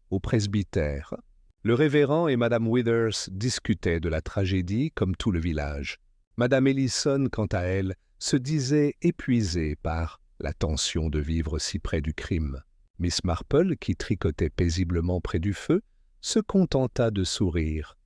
Au presbytère, le révérend et Madame Withers discutaient de la tragédie comme tout le village. Madame Ellison, quant à elle, se disait épuisée par la tension de vivre si près du crime. Miss Marple, qui tricotait paisiblement près du feu, se contenta de sourire.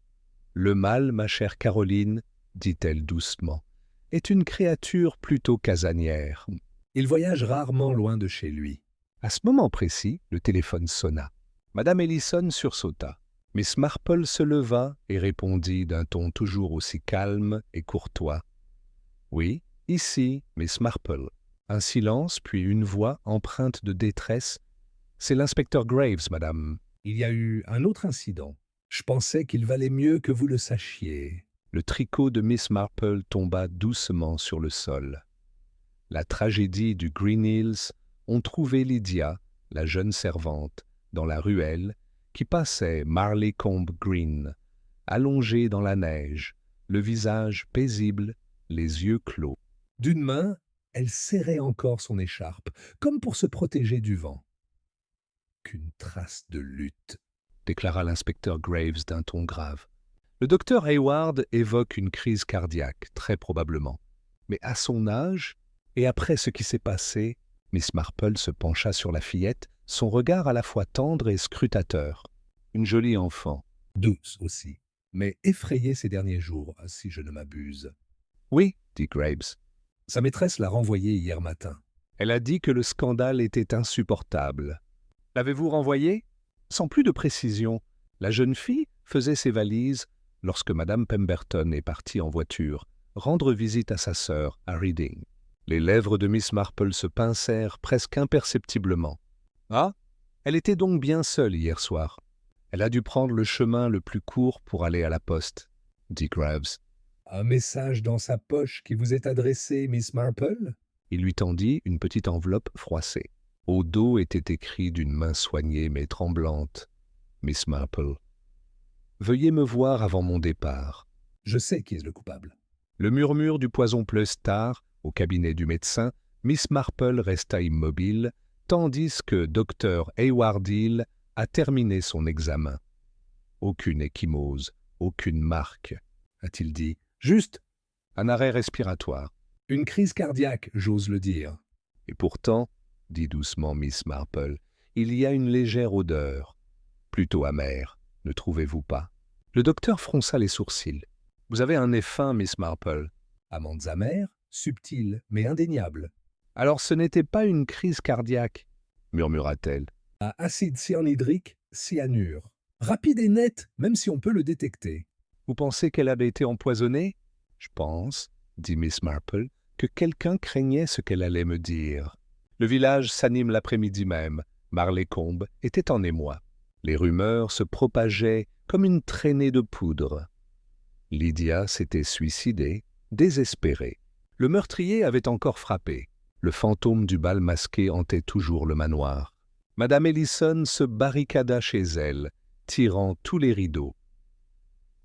« Le mal, ma chère Caroline, dit-elle doucement, est une créature plutôt casanière. Il voyage rarement loin de chez lui. » À ce moment précis, le téléphone sonna. Madame Ellison sursauta. Miss Marple se leva et répondit d'un ton toujours aussi calme et courtois. « Oui, ici, Miss Marple. » Un silence, puis une voix empreinte de détresse. « C'est l'inspecteur Graves, madame. » Il y a eu un autre incident. Je pensais qu'il valait mieux que vous le sachiez. Le tricot de Miss Marple tomba doucement sur le sol. La tragédie du Green Hills ont trouvé Lydia, la jeune servante, dans la ruelle, qui passait Marlécombe Green, allongée dans la neige, le visage paisible, les yeux clos. D'une main, elle serrait encore son écharpe, comme pour se protéger du vent. Qu'une trace de lutte, déclara l'inspecteur Graves d'un ton grave. Le docteur Hayward évoque une crise cardiaque, très probablement. Mais à son âge, et après ce qui s'est passé, Miss Marple se pencha sur la fillette, son regard à la fois tendre et scrutateur. Une jolie enfant. Douce aussi, mais effrayée ces derniers jours, si je ne m'abuse. Oui, dit Graves. Sa maîtresse l'a renvoyée hier matin. Elle a dit que le scandale était insupportable. L'avez-vous renvoyée? Sans plus de précision, la jeune fille faisait ses valises lorsque Madame Pemberton est partie en voiture rendre visite à sa sœur à Reading. Les lèvres de Miss Marple se pincèrent presque imperceptiblement. « Ah, elle était donc bien seule hier soir. Elle a dû prendre le chemin le plus court pour aller à la poste, » dit Graves. « Un message dans sa poche qui vous est adressé, Miss Marple ?» Il lui tendit une petite enveloppe froissée. Au dos était écrit d'une main soignée mais tremblante. « Miss Marple, veuillez me voir avant mon départ. » Je sais qui est le coupable. Le murmure du poison pleuse tard, au cabinet du médecin, Miss Marple resta immobile, tandis que Dr. Hayward Hill a terminé son examen. Aucune ecchymose, aucune marque, a-t-il dit. Juste un arrêt respiratoire. Une crise cardiaque, j'ose le dire. Et pourtant, dit doucement Miss Marple, il y a une légère odeur, plutôt amère, ne trouvez-vous pas? Le docteur fronça les sourcils. Vous avez un nez fin, Miss Marple. Amandes amères, subtiles, mais indéniables. Alors ce n'était pas une crise cardiaque, murmura-t-elle. À acide cyanhydrique, cyanure. Rapide et net, même si on peut le détecter. Vous pensez qu'elle avait été empoisonnée? Je pense, dit Miss Marple, que quelqu'un craignait ce qu'elle allait me dire. Le village s'anime l'après-midi même. Marleycombe était en émoi. Les rumeurs se propageaient comme une traînée de poudre. Lydia s'était suicidée, désespérée. Le meurtrier avait encore frappé. Le fantôme du bal masqué hantait toujours le manoir. Madame Ellison se barricada chez elle, tirant tous les rideaux.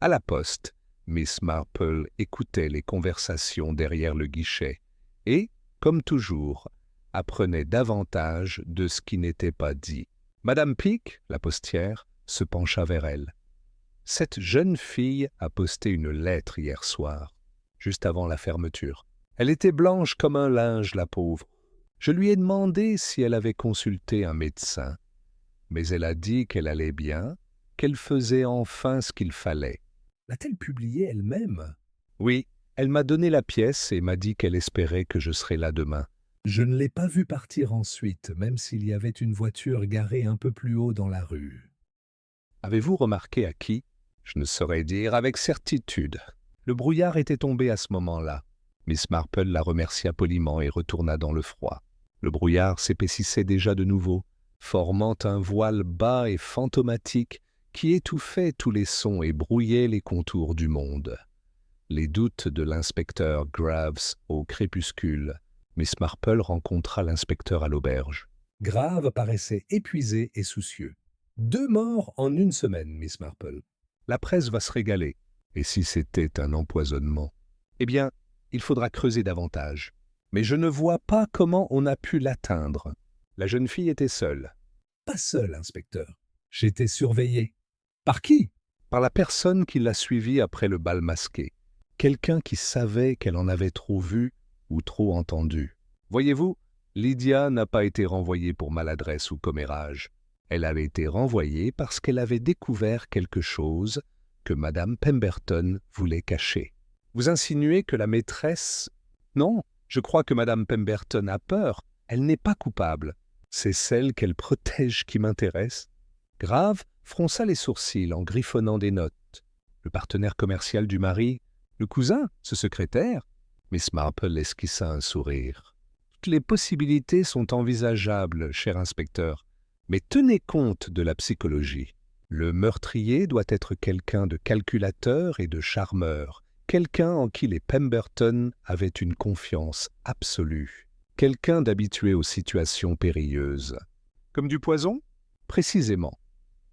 À la poste, Miss Marple écoutait les conversations derrière le guichet et, comme toujours, apprenait davantage de ce qui n'était pas dit. Madame Peake, la postière, se pencha vers elle. « Cette jeune fille a posté une lettre hier soir, juste avant la fermeture. Elle était blanche comme un linge, la pauvre. Je lui ai demandé si elle avait consulté un médecin, mais elle a dit qu'elle allait bien, qu'elle faisait enfin ce qu'il fallait. » L'a-t-elle publiée elle-même? Oui, elle m'a donné la pièce et m'a dit qu'elle espérait que je serais là demain. Je ne l'ai pas vue partir ensuite, même s'il y avait une voiture garée un peu plus haut dans la rue. Avez-vous remarqué à qui? Je ne saurais dire avec certitude. Le brouillard était tombé à ce moment-là. Miss Marple la remercia poliment et retourna dans le froid. Le brouillard s'épaississait déjà de nouveau, formant un voile bas et fantomatique qui étouffait tous les sons et brouillait les contours du monde. Les doutes de l'inspecteur Graves au crépuscule. Miss Marple rencontra l'inspecteur à l'auberge. Grave paraissait épuisé et soucieux. 2 morts en 1 semaine, Miss Marple. La presse va se régaler. Et si c'était un empoisonnement? Eh bien, il faudra creuser davantage. Mais je ne vois pas comment on a pu l'atteindre. La jeune fille était seule. Pas seul, inspecteur. J'étais surveillé. Par qui? Par la personne qui l'a suivie après le bal masqué. Quelqu'un qui savait qu'elle en avait trop vu ou trop entendu. Voyez-vous, Lydia n'a pas été renvoyée pour maladresse ou commérage. Elle avait été renvoyée parce qu'elle avait découvert quelque chose que Madame Pemberton voulait cacher. Vous insinuez que la maîtresse... Non, je crois que Madame Pemberton a peur. Elle n'est pas coupable. C'est celle qu'elle protège qui m'intéresse. Grave fronça les sourcils en griffonnant des notes. Le partenaire commercial du mari, le cousin, ce secrétaire. Miss Marple esquissa un sourire. Toutes les possibilités sont envisageables, cher inspecteur, mais tenez compte de la psychologie. Le meurtrier doit être quelqu'un de calculateur et de charmeur, quelqu'un en qui les Pemberton avaient une confiance absolue, quelqu'un d'habitué aux situations périlleuses. Comme du poison? Précisément.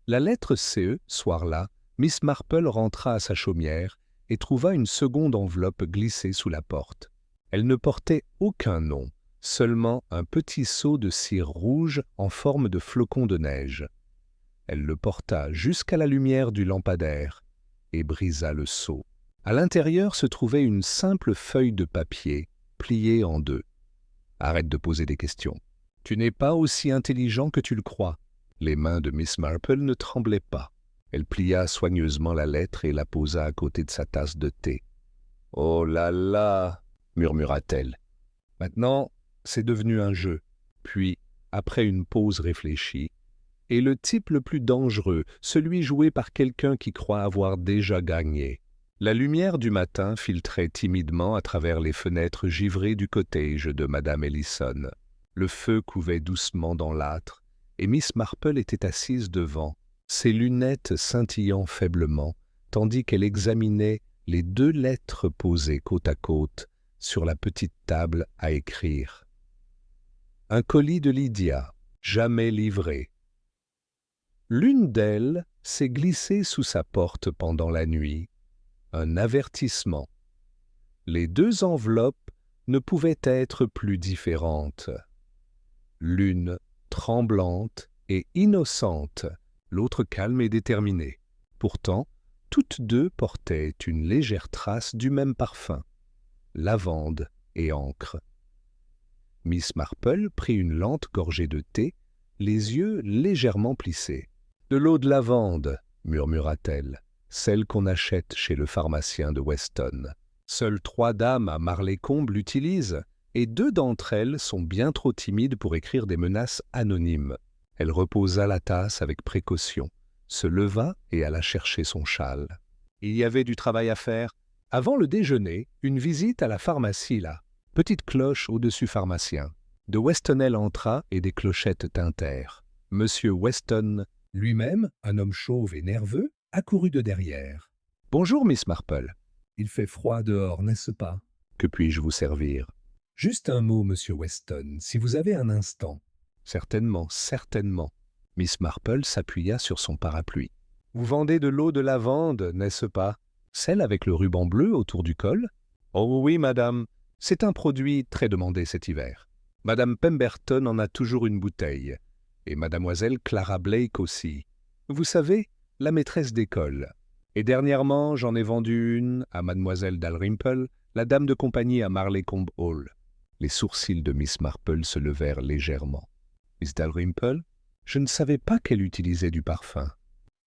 La lettre CE, soir-là, Miss Marple rentra à sa chaumière et trouva une seconde enveloppe glissée sous la porte. Elle ne portait aucun nom, seulement un petit seau de cire rouge en forme de flocon de neige. Elle le porta jusqu'à la lumière du lampadaire et brisa le seau. À l'intérieur se trouvait une simple feuille de papier pliée en 2. Arrête de poser des questions. Tu n'es pas aussi intelligent que tu le crois. Les mains de Miss Marple ne tremblaient pas. Elle plia soigneusement la lettre et la posa à côté de sa tasse de thé. « Oh là là !» murmura-t-elle. « Maintenant, c'est devenu un jeu. » Puis, après une pause réfléchie, « Et le type le plus dangereux, celui joué par quelqu'un qui croit avoir déjà gagné. » La lumière du matin filtrait timidement à travers les fenêtres givrées du cottage de Madame Ellison. Le feu couvait doucement dans l'âtre, et Miss Marple était assise devant, ses lunettes scintillant faiblement, tandis qu'elle examinait les 2 lettres posées côte à côte sur la petite table à écrire. Un colis de Lydia, jamais livré. L'une d'elles s'est glissée sous sa porte pendant la nuit. Un avertissement. Les 2 enveloppes ne pouvaient être plus différentes. L'une tremblante et innocente, l'autre calme et déterminée. Pourtant, toutes deux portaient une légère trace du même parfum, lavande et encre. Miss Marple prit une lente gorgée de thé, les yeux légèrement plissés. « De l'eau de lavande, » murmura-t-elle, « celle qu'on achète chez le pharmacien de Weston. Seules 3 dames à Marleycombe l'utilisent, et 2 d'entre elles sont bien trop timides pour écrire des menaces anonymes. » Elle reposa la tasse avec précaution, se leva et alla chercher son châle. Il y avait du travail à faire. Avant le déjeuner, une visite à la pharmacie là. Petite cloche au-dessus pharmacien. De Westonel entra et des clochettes tintèrent. Monsieur Weston, Lui-même, un homme chauve et nerveux, accourut de derrière. « Bonjour, Miss Marple. Il fait froid dehors, n'est-ce pas? Que puis-je vous servir? » Juste un mot, monsieur Weston, si vous avez un instant. Certainement, certainement. Miss Marple s'appuya sur son parapluie. « Vous vendez de l'eau de lavande, n'est-ce pas? Celle avec le ruban bleu autour du col? »« Oh oui, madame. C'est un produit très demandé cet hiver. Madame Pemberton en a toujours une bouteille. Et mademoiselle Clara Blake aussi. Vous savez, la maîtresse d'école. Et dernièrement, j'en ai vendu une à mademoiselle Dalrymple, la dame de compagnie à Marleycombe Hall. » Les sourcils de Miss Marple se levèrent légèrement. « Miss Dalrymple? Je ne savais pas qu'elle utilisait du parfum. »«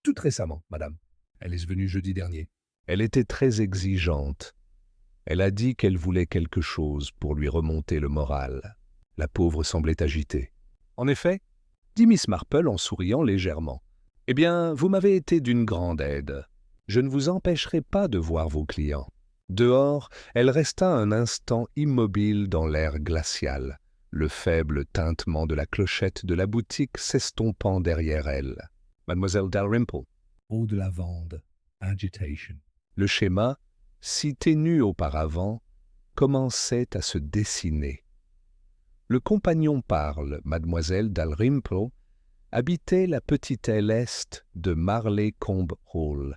Tout récemment, madame. Elle est venue jeudi dernier. » Elle était très exigeante. Elle a dit qu'elle voulait quelque chose pour lui remonter le moral. La pauvre semblait agitée. « En effet, » dit Miss Marple en souriant légèrement. « Eh bien, vous m'avez été d'une grande aide. Je ne vous empêcherai pas de voir vos clients. » Dehors, elle resta un instant immobile dans l'air glacial, le faible tintement de la clochette de la boutique s'estompant derrière elle. Mademoiselle Dalrymple. Eau de lavande. Agitation. Le schéma, si ténu auparavant, commençait à se dessiner. Le compagnon parle, mademoiselle Dalrymple, habitait la petite aile est de Marleycombe Hall,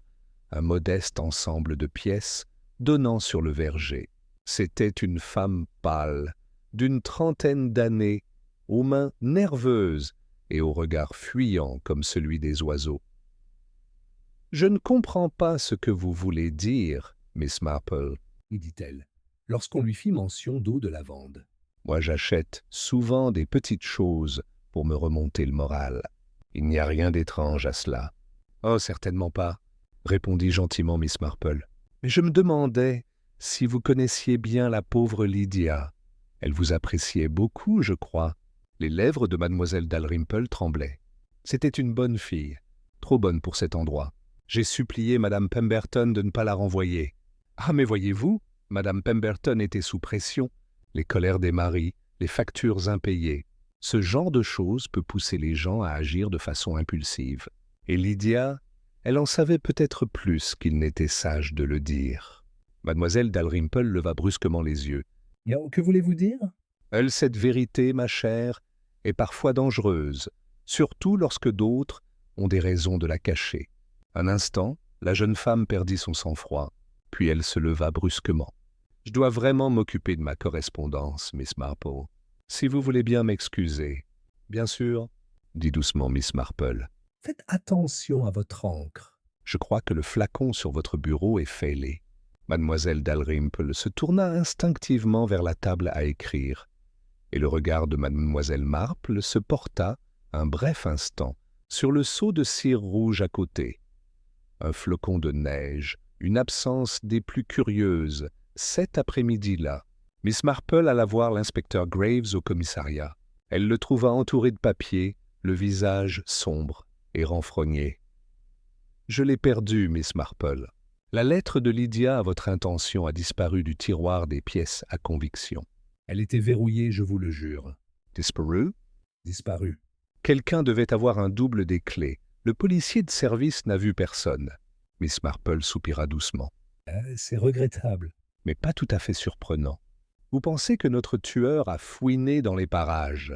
un modeste ensemble de pièces donnant sur le verger. C'était une femme pâle, d'une trentaine d'années, aux mains nerveuses et au regard fuyant comme celui des oiseaux. « Je ne comprends pas ce que vous voulez dire, Miss Marple, » dit-elle, lorsqu'on lui fit mention d'eau de lavande. « Moi j'achète souvent des petites choses pour me remonter le moral. Il n'y a rien d'étrange à cela. »« Oh, certainement pas, » répondit gentiment Miss Marple. « Mais je me demandais si vous connaissiez bien la pauvre Lydia. Elle vous appréciait beaucoup, je crois. » Les lèvres de mademoiselle Dalrymple tremblaient. C'était une bonne fille, trop bonne pour cet endroit. J'ai supplié madame Pemberton de ne pas la renvoyer. Ah, mais voyez-vous, madame Pemberton était sous pression. Les colères des maris, les factures impayées. Ce genre de choses peut pousser les gens à agir de façon impulsive. Et Lydia, elle en savait peut-être plus qu'il n'était sage de le dire. Mademoiselle Dalrymple leva brusquement les yeux. « Que voulez-vous dire ?»« Cette vérité, ma chère, est parfois dangereuse, surtout lorsque d'autres ont des raisons de la cacher. » Un instant, la jeune femme perdit son sang-froid, puis elle se leva brusquement. « Je dois vraiment m'occuper de ma correspondance, Miss Marple. Si vous voulez bien m'excuser. »« Bien sûr, » dit doucement Miss Marple. « Faites attention à votre encre. » « Je crois que le flacon sur votre bureau est fêlé. » Mademoiselle Dalrymple se tourna instinctivement vers la table à écrire, et le regard de mademoiselle Marple se porta, un bref instant, sur le seau de cire rouge à côté. Un flocon de neige, une absence des plus curieuses, cet après-midi-là. Miss Marple alla voir l'inspecteur Graves au commissariat. Elle le trouva entouré de papiers, le visage sombre et renfrogné. « Je l'ai perdu, Miss Marple. La lettre de Lydia à votre intention a disparu du tiroir des pièces à conviction. »« Elle était verrouillée, je vous le jure. »« Disparu ?»« Disparu. » Quelqu'un devait avoir un double des clés. Le policier de service n'a vu personne. Miss Marple soupira doucement. « C'est regrettable. » Mais pas tout à fait surprenant. Vous pensez que notre tueur a fouiné dans les parages?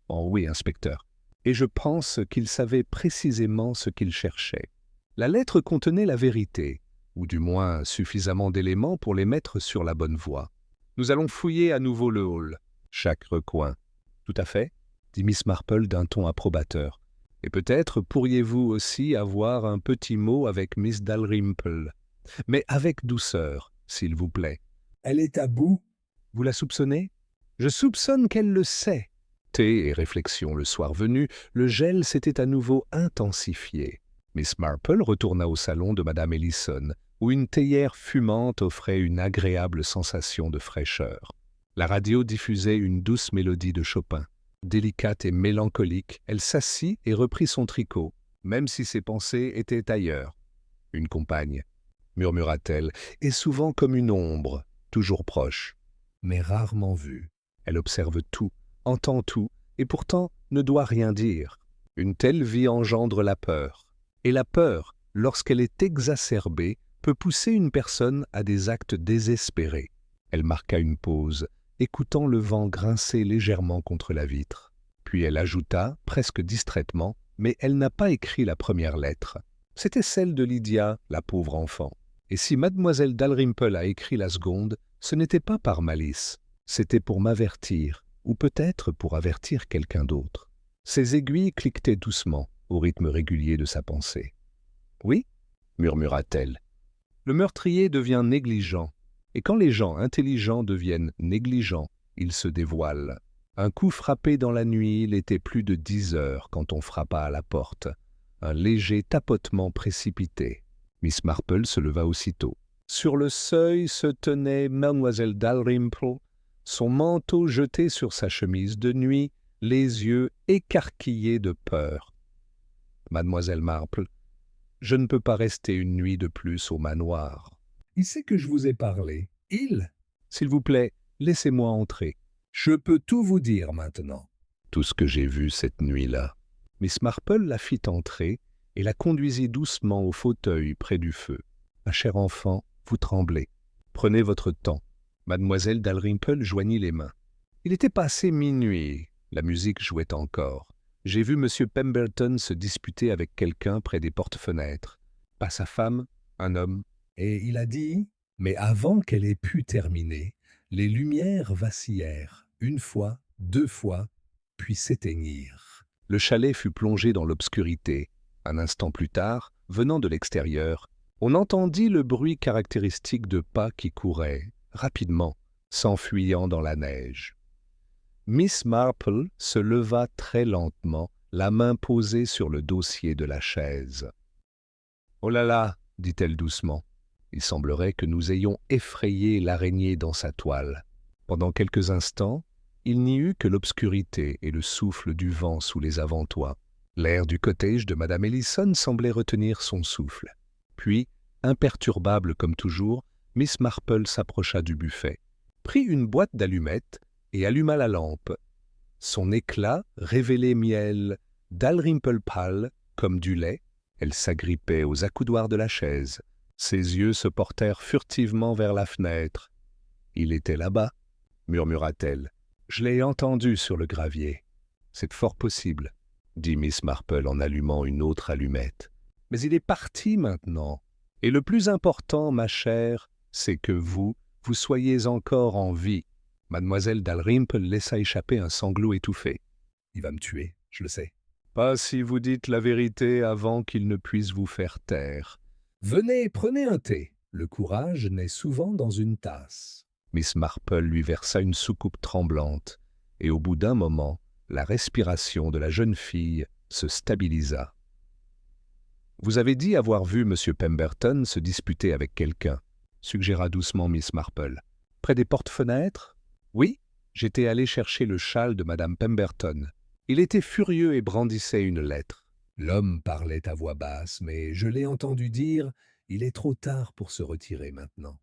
Oh oui, inspecteur. Et je pense qu'il savait précisément ce qu'il cherchait. La lettre contenait la vérité, ou du moins suffisamment d'éléments pour les mettre sur la bonne voie. Nous allons fouiller à nouveau le hall, chaque recoin. Tout à fait, dit Miss Marple d'un ton approbateur. Et peut-être pourriez-vous aussi avoir un petit mot avec Miss Dalrymple. Mais avec douceur, s'il vous plaît. Elle est à bout. Vous la soupçonnez? Je soupçonne qu'elle le sait. Thé et réflexion le soir venu, le gel s'était à nouveau intensifié. Miss Marple retourna au salon de Madame Ellison, où une théière fumante offrait une agréable sensation de fraîcheur. La radio diffusait une douce mélodie de Chopin. Délicate et mélancolique, elle s'assit et reprit son tricot, même si ses pensées étaient ailleurs. Une compagne, murmura-t-elle, est souvent comme une ombre, toujours proche, mais rarement vue. Elle observe tout, entend tout, et pourtant ne doit rien dire. Une telle vie engendre la peur. Et la peur, lorsqu'elle est exacerbée, peut pousser une personne à des actes désespérés. Elle marqua une pause, écoutant le vent grincer légèrement contre la vitre. Puis elle ajouta, presque distraitement, mais elle n'a pas écrit la première lettre. C'était celle de Lydia, la pauvre enfant. Et si mademoiselle Dalrymple a écrit la seconde, ce n'était pas par malice, c'était pour m'avertir, ou peut-être pour avertir quelqu'un d'autre. Ses aiguilles cliquetaient doucement, au rythme régulier de sa pensée. « Oui » murmura-t-elle. « Le meurtrier devient négligent, et quand les gens intelligents deviennent négligents, ils se dévoilent. Un coup frappé dans la nuit, il était plus de 10 heures quand on frappa à la porte. Un léger tapotement précipité. Miss Marple se leva aussitôt. Sur le seuil se tenait mademoiselle Dalrymple, son manteau jeté sur sa chemise de nuit, les yeux écarquillés de peur. « Mademoiselle Marple, je ne peux pas rester une nuit de plus au manoir. » « Il sait que je vous ai parlé. Il? S'il vous plaît, laissez-moi entrer. Je peux tout vous dire maintenant. » Tout ce que j'ai vu cette nuit-là. Miss Marple la fit entrer et la conduisit doucement au fauteuil près du feu. « Ma chère enfant, vous tremblez. Prenez votre temps. » Mademoiselle Dalrymple joignit les mains. Il était passé minuit. La musique jouait encore. J'ai vu M. Pemberton se disputer avec quelqu'un près des portes-fenêtres. Pas sa femme, un homme. Et il a dit, mais avant qu'elle ait pu terminer, les lumières vacillèrent, une fois, 2 fois, puis s'éteignirent. Le chalet fut plongé dans l'obscurité. Un instant plus tard, venant de l'extérieur, on entendit le bruit caractéristique de pas qui couraient, rapidement, s'enfuyant dans la neige. Miss Marple se leva très lentement, la main posée sur le dossier de la chaise. « Oh là là !» dit-elle doucement. « Il semblerait que nous ayons effrayé l'araignée dans sa toile. » Pendant quelques instants, il n'y eut que l'obscurité et le souffle du vent sous les avant-toits. L'air du cottage de Madame Ellison semblait retenir son souffle. Puis, imperturbable comme toujours, Miss Marple s'approcha du buffet, prit une boîte d'allumettes et alluma la lampe. Son éclat révélait miel, Dalrymple pâle, comme du lait. Elle s'agrippait aux accoudoirs de la chaise. Ses yeux se portèrent furtivement vers la fenêtre. « Il était là-bas, » murmura-t-elle. « Je l'ai entendu sur le gravier. »« C'est fort possible, » dit Miss Marple en allumant une autre allumette. « Mais il est parti maintenant. Et le plus important, ma chère, c'est que vous soyez encore en vie. » Mademoiselle Dalrymple laissa échapper un sanglot étouffé. « Il va me tuer, je le sais. »« Pas si vous dites la vérité avant qu'il ne puisse vous faire taire. »« Venez, prenez un thé. Le courage naît souvent dans une tasse. » Miss Marple lui versa une soucoupe tremblante, et au bout d'un moment, la respiration de la jeune fille se stabilisa. « Vous avez dit avoir vu M. Pemberton se disputer avec quelqu'un, » suggéra doucement Miss Marple. « Près des portes-fenêtres ? » ?»« Oui, j'étais allé chercher le châle de Madame Pemberton. Il était furieux et brandissait une lettre. » L'homme parlait à voix basse, mais je l'ai entendu dire « Il est trop tard pour se retirer maintenant. »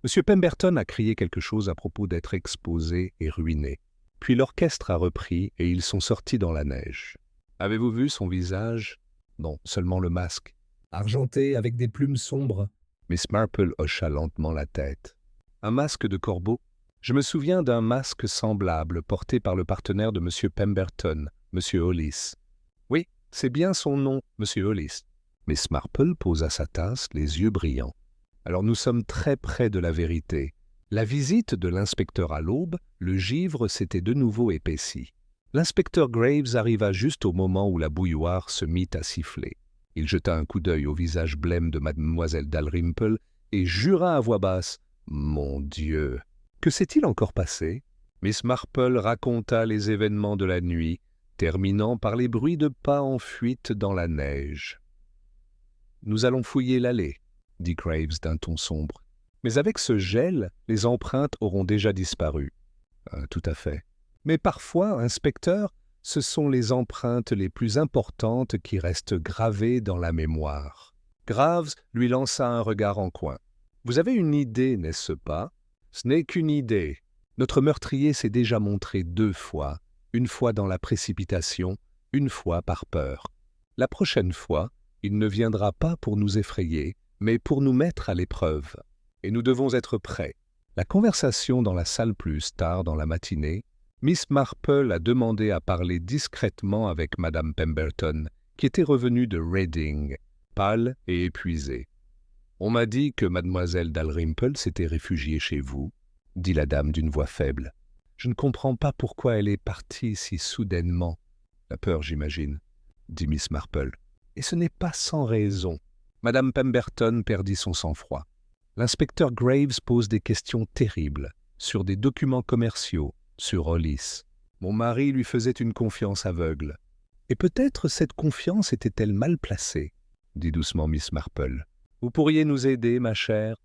M. Pemberton a crié quelque chose à propos d'être exposé et ruiné. Puis l'orchestre a repris et ils sont sortis dans la neige. Avez-vous vu son visage? Non, seulement le masque. Argenté avec des plumes sombres. Miss Marple hocha lentement la tête. Un masque de corbeau? Je me souviens d'un masque semblable porté par le partenaire de M. Pemberton, M. Hollis. Oui, c'est bien son nom, M. Hollis. Miss Marple posa sa tasse, les yeux brillants. Alors nous sommes très près de la vérité. La visite de l'inspecteur à l'aube, le givre s'était de nouveau épaissi. L'inspecteur Graves arriva juste au moment où la bouilloire se mit à siffler. Il jeta un coup d'œil au visage blême de mademoiselle Dalrymple et jura à voix basse « Mon Dieu ! Que s'est-il encore passé ?» Miss Marple raconta les événements de la nuit, terminant par les bruits de pas en fuite dans la neige. « Nous allons fouiller l'allée, » dit Graves d'un ton sombre. « Mais avec ce gel, les empreintes auront déjà disparu. » Tout à fait. Mais parfois, inspecteur, ce sont les empreintes les plus importantes qui restent gravées dans la mémoire. Graves lui lança un regard en coin. « Vous avez une idée, n'est-ce pas ? » ?»« Ce n'est qu'une idée. Notre meurtrier s'est déjà montré 2 fois, une fois dans la précipitation, une fois par peur. La prochaine fois, il ne viendra pas pour nous effrayer, mais pour nous mettre à l'épreuve. Et nous devons être prêts. » La conversation dans la salle plus tard dans la matinée, Miss Marple a demandé à parler discrètement avec Madame Pemberton, qui était revenue de Reading, pâle et épuisée. « On m'a dit que mademoiselle Dalrymple s'était réfugiée chez vous, » dit la dame d'une voix faible. « Je ne comprends pas pourquoi elle est partie si soudainement. »« La peur, j'imagine, » dit Miss Marple. « Et ce n'est pas sans raison. » Madame Pemberton perdit son sang-froid. L'inspecteur Graves pose des questions terribles sur des documents commerciaux, sur Hollis. Mon mari lui faisait une confiance aveugle. Et peut-être cette confiance était-elle mal placée, dit doucement Miss Marple. Vous pourriez nous aider, ma chère,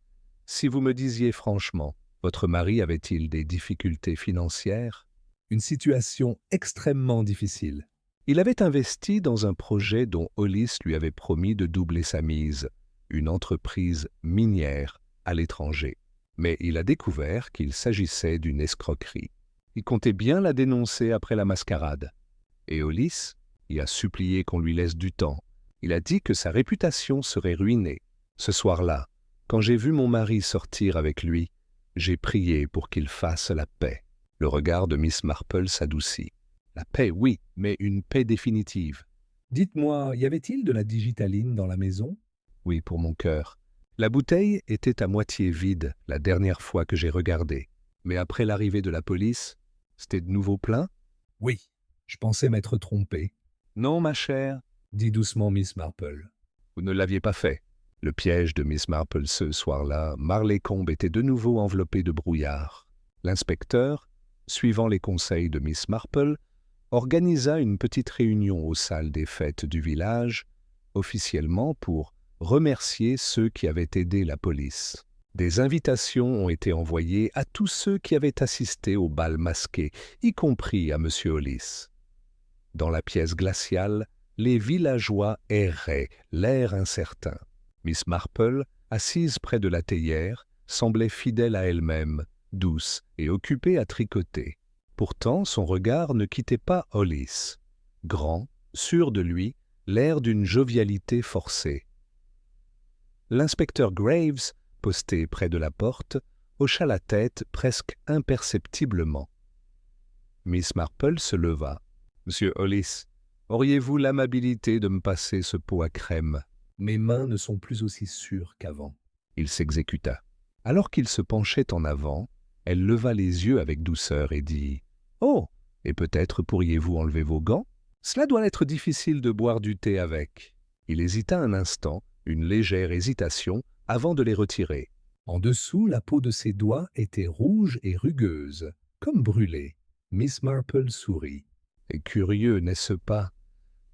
si vous me disiez franchement, votre mari avait-il des difficultés financières? Une situation extrêmement difficile. Il avait investi dans un projet dont Hollis lui avait promis de doubler sa mise, une entreprise minière à l'étranger. Mais il a découvert qu'il s'agissait d'une escroquerie. Il comptait bien la dénoncer après la mascarade. Et Hollis y a supplié qu'on lui laisse du temps. Il a dit que sa réputation serait ruinée. Ce soir-là, quand j'ai vu mon mari sortir avec lui, j'ai prié pour qu'il fasse la paix. Le regard de Miss Marple s'adoucit. La paix, oui, mais une paix définitive. Dites-moi, y avait-il de la digitaline dans la maison? Oui, pour mon cœur. La bouteille était à moitié vide la dernière fois que j'ai regardé. Mais après l'arrivée de la police, c'était de nouveau plein? Oui, je pensais m'être trompé. Non, ma chère, dit doucement Miss Marple. Vous ne l'aviez pas fait. Le piège de Miss Marple ce soir-là, Marleycombe était de nouveau enveloppé de brouillard. L'inspecteur, suivant les conseils de Miss Marple, organisa une petite réunion aux salles des fêtes du village, officiellement pour remercier ceux qui avaient aidé la police. Des invitations ont été envoyées à tous ceux qui avaient assisté au bal masqué, y compris à M. Hollis. Dans la pièce glaciale, les villageois erraient, l'air incertain. Miss Marple, assise près de la théière, semblait fidèle à elle-même, douce et occupée à tricoter. Pourtant, son regard ne quittait pas Hollis. Grand, sûr de lui, l'air d'une jovialité forcée. L'inspecteur Graves, posté près de la porte, hocha la tête presque imperceptiblement. Miss Marple se leva. « Monsieur Hollis, auriez-vous l'amabilité de me passer ce pot à crème ?» Mes mains ne sont plus aussi sûres qu'avant. Il s'exécuta. Alors qu'il se penchait en avant, elle leva les yeux avec douceur et dit « Oh, et peut-être pourriez-vous enlever vos gants? Cela doit être difficile de boire du thé avec. » Il hésita un instant, une légère hésitation, avant de les retirer. En dessous, la peau de ses doigts était rouge et rugueuse, comme brûlée. Miss Marple sourit. « Et curieux, n'est-ce pas?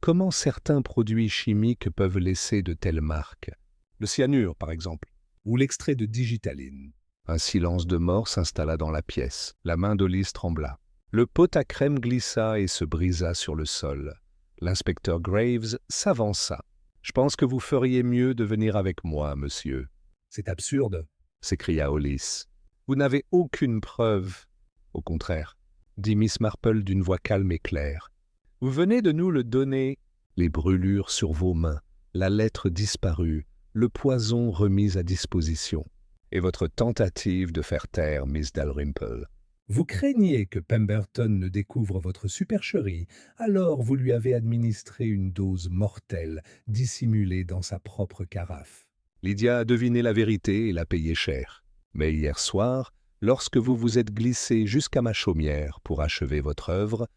Comment certains produits chimiques peuvent laisser de telles marques? Le cyanure, par exemple. Ou l'extrait de digitaline. » Un silence de mort s'installa dans la pièce. La main d'Hollis trembla. Le pot à crème glissa et se brisa sur le sol. L'inspecteur Graves s'avança. « Je pense que vous feriez mieux de venir avec moi, monsieur. »« C'est absurde, » s'écria Hollis. « Vous n'avez aucune preuve. »« Au contraire, » dit Miss Marple d'une voix calme et claire. « Vous venez de nous le donner. Les brûlures sur vos mains, la lettre disparue, le poison remis à disposition. Et votre tentative de faire taire Miss Dalrymple. » Vous craignez que Pemberton ne découvre votre supercherie, alors vous lui avez administré une dose mortelle, dissimulée dans sa propre carafe. Lydia a deviné la vérité et l'a payé cher. Mais hier soir, lorsque vous vous êtes glissé jusqu'à ma chaumière pour achever votre œuvre,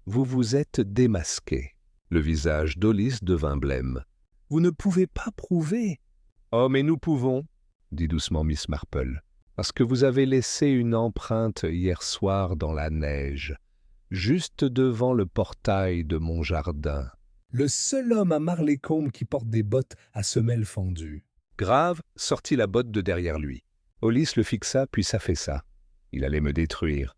Vous vous êtes démasqué. Le visage d'Hollis devint blême. Vous ne pouvez pas prouver. Oh, mais nous pouvons, dit doucement Miss Marple, parce que vous avez laissé une empreinte hier soir dans la neige, juste devant le portail de mon jardin. Le seul homme à Marleycombe qui porte des bottes à semelles fendues. Grave sortit la botte de derrière lui. Hollis le fixa puis s'affaissa. Il allait me détruire,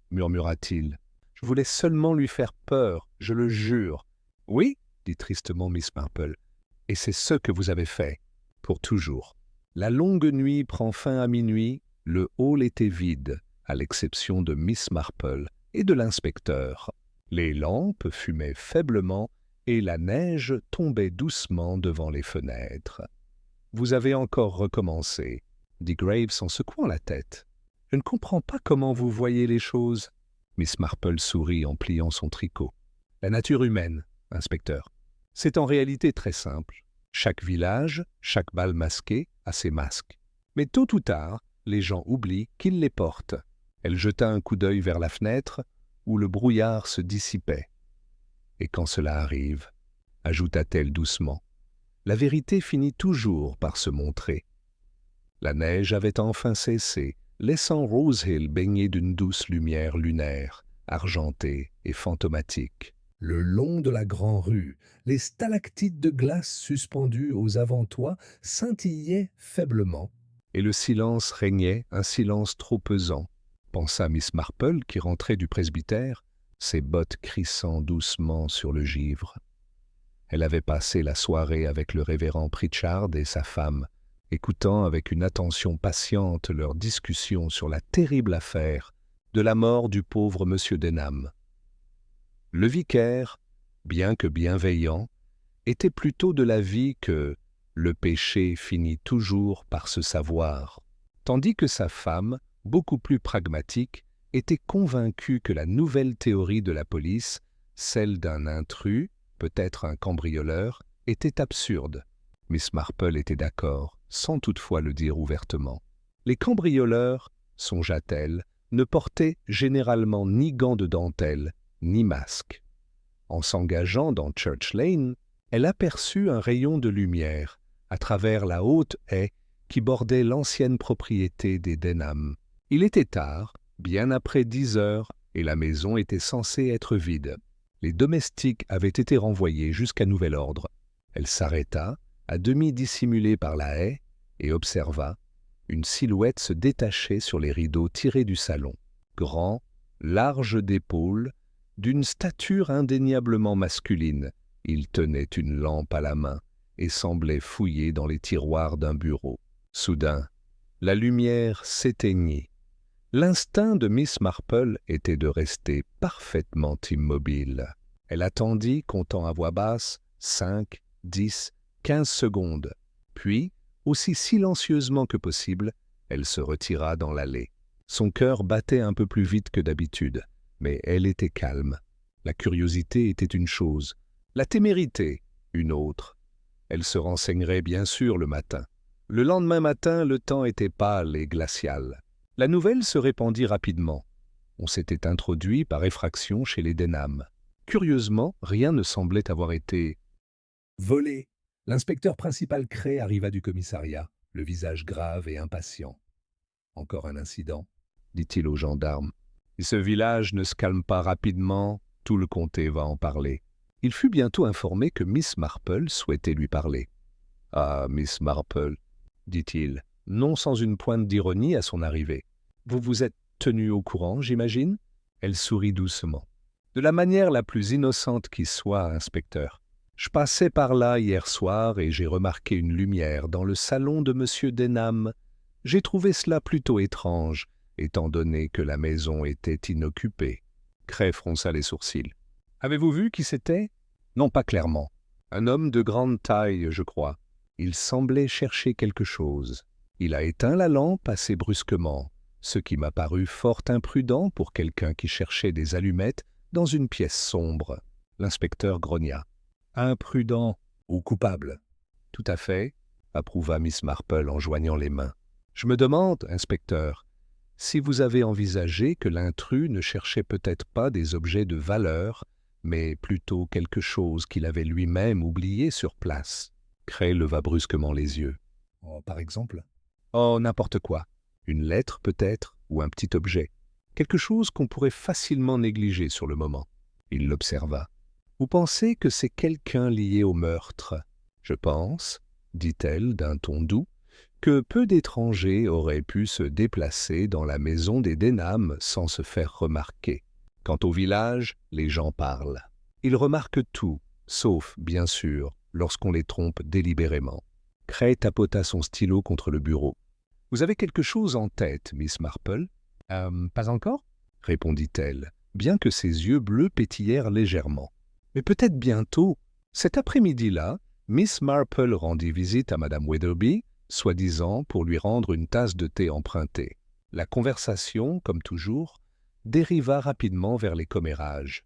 murmura-t-il. Je voulais seulement lui faire peur, je le jure. Oui, dit tristement Miss Marple, et c'est ce que vous avez fait, pour toujours. La longue nuit prend fin à minuit, le hall était vide, à l'exception de Miss Marple et de l'inspecteur. Les lampes fumaient faiblement et la neige tombait doucement devant les fenêtres. « Vous avez encore recommencé, » dit Graves en secouant la tête. « Je ne comprends pas comment vous voyez les choses. » Miss Marple sourit en pliant son tricot. « La nature humaine, inspecteur. C'est en réalité très simple. Chaque village, chaque bal masqué a ses masques. Mais tôt ou tard, les gens oublient qu'ils les portent. » Elle jeta un coup d'œil vers la fenêtre où le brouillard se dissipait. « Et quand cela arrive, ajouta-t-elle doucement, la vérité finit toujours par se montrer. » La neige avait enfin cessé, laissant Rose Hill baigné d'une douce lumière lunaire, argentée et fantomatique. Le long de la grande rue, les stalactites de glace suspendues aux avant-toits scintillaient faiblement. Et le silence régnait, un silence trop pesant, pensa Miss Marple qui rentrait du presbytère, ses bottes crissant doucement sur le givre. Elle avait passé la soirée avec le révérend Pritchard et sa femme, écoutant avec une attention patiente leur discussion sur la terrible affaire de la mort du pauvre M. Denham. Le vicaire, bien que bienveillant, était plutôt de l'avis que le péché finit toujours par se savoir, tandis que sa femme, beaucoup plus pragmatique, était convaincue que la nouvelle théorie de la police, celle d'un intrus, peut-être un cambrioleur, était absurde. Miss Marple était d'accord, sans toutefois le dire ouvertement. Les cambrioleurs, songea-t-elle, ne portaient généralement ni gants de dentelle, ni masque. En s'engageant dans Church Lane, elle aperçut un rayon de lumière à travers la haute haie qui bordait l'ancienne propriété des Denham. Il était tard, bien après 10 heures, et la maison était censée être vide. Les domestiques avaient été renvoyés jusqu'à nouvel ordre. Elle s'arrêta, à demi dissimulée par la haie, et observa une silhouette se détacher sur les rideaux tirés du salon, grand, large d'épaules, d'une stature indéniablement masculine. Il tenait une lampe à la main et semblait fouiller dans les tiroirs d'un bureau. Soudain, la lumière s'éteignit. L'instinct de Miss Marple était de rester parfaitement immobile. Elle attendit, comptant à voix basse, 5, 10, 15 secondes. Puis, aussi silencieusement que possible, elle se retira dans l'allée. Son cœur battait un peu plus vite que d'habitude, mais elle était calme. La curiosité était une chose, la témérité une autre. Elle se renseignerait bien sûr le matin. Le lendemain matin, le temps était pâle et glacial. La nouvelle se répandit rapidement. On s'était introduit par effraction chez les Denham. Curieusement, rien ne semblait avoir été volé. L'inspecteur principal Cray arriva du commissariat, le visage grave et impatient. « Encore un incident ?» dit-il au gendarme. « Si ce village ne se calme pas rapidement, tout le comté va en parler. » Il fut bientôt informé que Miss Marple souhaitait lui parler. « Ah, Miss Marple, » dit-il, non sans une pointe d'ironie à son arrivée. « Vous vous êtes tenue au courant, j'imagine ?» Elle sourit doucement. « De la manière la plus innocente qui soit, inspecteur. Je passais par là hier soir et j'ai remarqué une lumière dans le salon de M. Denham. J'ai trouvé cela plutôt étrange, étant donné que la maison était inoccupée. » Cray fronça les sourcils. « Avez-vous vu qui c'était ?»« Non, pas clairement. Un homme de grande taille, je crois. Il semblait chercher quelque chose. Il a éteint la lampe assez brusquement, ce qui m'a paru fort imprudent pour quelqu'un qui cherchait des allumettes dans une pièce sombre. » L'inspecteur grogna. « Imprudent ou coupable ?»« Tout à fait, » approuva Miss Marple en joignant les mains. « Je me demande, inspecteur, si vous avez envisagé que l'intrus ne cherchait peut-être pas des objets de valeur, mais plutôt quelque chose qu'il avait lui-même oublié sur place. Cray leva brusquement les yeux. Oh, par exemple? Oh, n'importe quoi. Une lettre peut-être, ou un petit objet. Quelque chose qu'on pourrait facilement négliger sur le moment. Il l'observa. Vous pensez que c'est quelqu'un lié au meurtre? Je pense, dit-elle d'un ton doux, que peu d'étrangers auraient pu se déplacer dans la maison des Denham sans se faire remarquer. Quant au village, les gens parlent. Ils remarquent tout, sauf, bien sûr, lorsqu'on les trompe délibérément. Cray tapota son stylo contre le bureau. « Vous avez quelque chose en tête, Miss Marple ?»« Pas encore ?» répondit-elle, bien que ses yeux bleus pétillèrent légèrement. « Mais peut-être bientôt. Cet après-midi-là, Miss Marple rendit visite à Madame Wetherby, soi-disant pour lui rendre une tasse de thé empruntée. La conversation, comme toujours, dériva rapidement vers les commérages.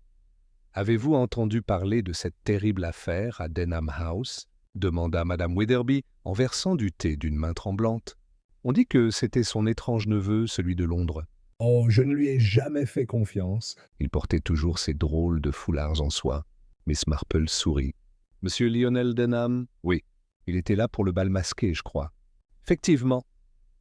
« Avez-vous entendu parler de cette terrible affaire à Denham House ?» demanda Madame Wetherby en versant du thé d'une main tremblante. « On dit que c'était son étrange neveu, celui de Londres. » Oh, je ne lui ai jamais fait confiance. Il portait toujours ces drôles de foulards en soie. Miss Marple sourit. « Monsieur Lionel Denham ?»« Oui, il était là pour le bal masqué, je crois. »« Effectivement.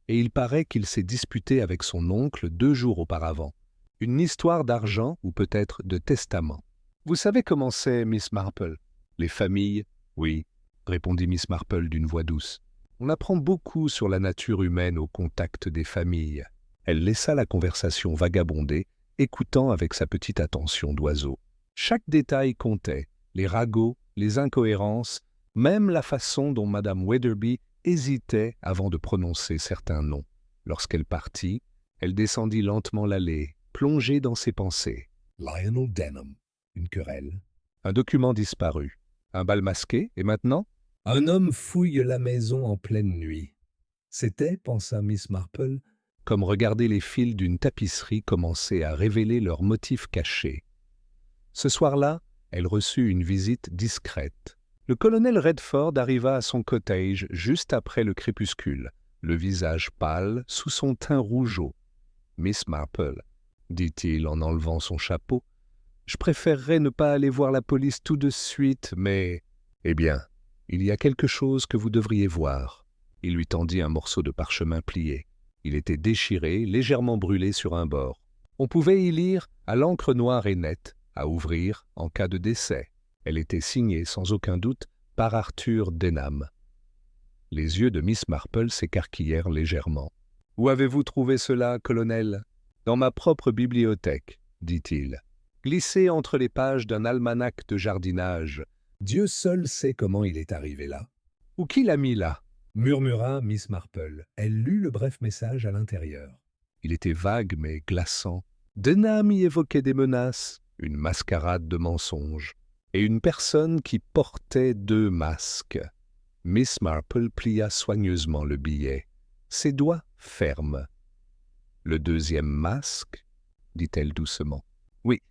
Et il paraît qu'il s'est disputé avec son oncle 2 jours auparavant. Une histoire d'argent ou peut-être de testament. Vous savez comment c'est, Miss Marple? Les familles, oui, répondit Miss Marple d'une voix douce. On apprend beaucoup sur la nature humaine au contact des familles. » Elle laissa la conversation vagabonder, écoutant avec sa petite attention d'oiseau. Chaque détail comptait, les ragots, les incohérences, même la façon dont Madame Wetherby hésitait avant de prononcer certains noms. Lorsqu'elle partit, elle descendit lentement l'allée, plongée dans ses pensées. Lionel Denham, une querelle. Un document disparu. Un bal masqué, et maintenant? Un homme fouille la maison en pleine nuit. C'était, pensa Miss Marple, comme regarder les fils d'une tapisserie commencer à révéler leurs motifs cachés. Ce soir-là, elle reçut une visite discrète. Le colonel Redford arriva à son cottage juste après le crépuscule, le visage pâle sous son teint rougeau. « Miss Marple, dit-il en enlevant son chapeau, je préférerais ne pas aller voir la police tout de suite, mais... Eh bien, il y a quelque chose que vous devriez voir. » Il lui tendit un morceau de parchemin plié. Il était déchiré, légèrement brûlé sur un bord. On pouvait y lire, à l'encre noire et nette, à ouvrir en cas de décès. Elle était signée, sans aucun doute, par Arthur Denham. Les yeux de Miss Marple s'écarquillèrent légèrement. « Où avez-vous trouvé cela, colonel ?»« Dans ma propre bibliothèque, dit-il, glissé entre les pages d'un almanach de jardinage. »« Dieu seul sait comment il est arrivé là. » »« Ou qui l'a mis là ?» murmura Miss Marple. Elle lut le bref message à l'intérieur. Il était vague mais glaçant. Denham y évoquait des menaces, une mascarade de mensonges, et une personne qui portait 2 masques. Miss Marple plia soigneusement le billet, ses doigts fermes. « Le 2e masque ?» dit-elle doucement. « Oui,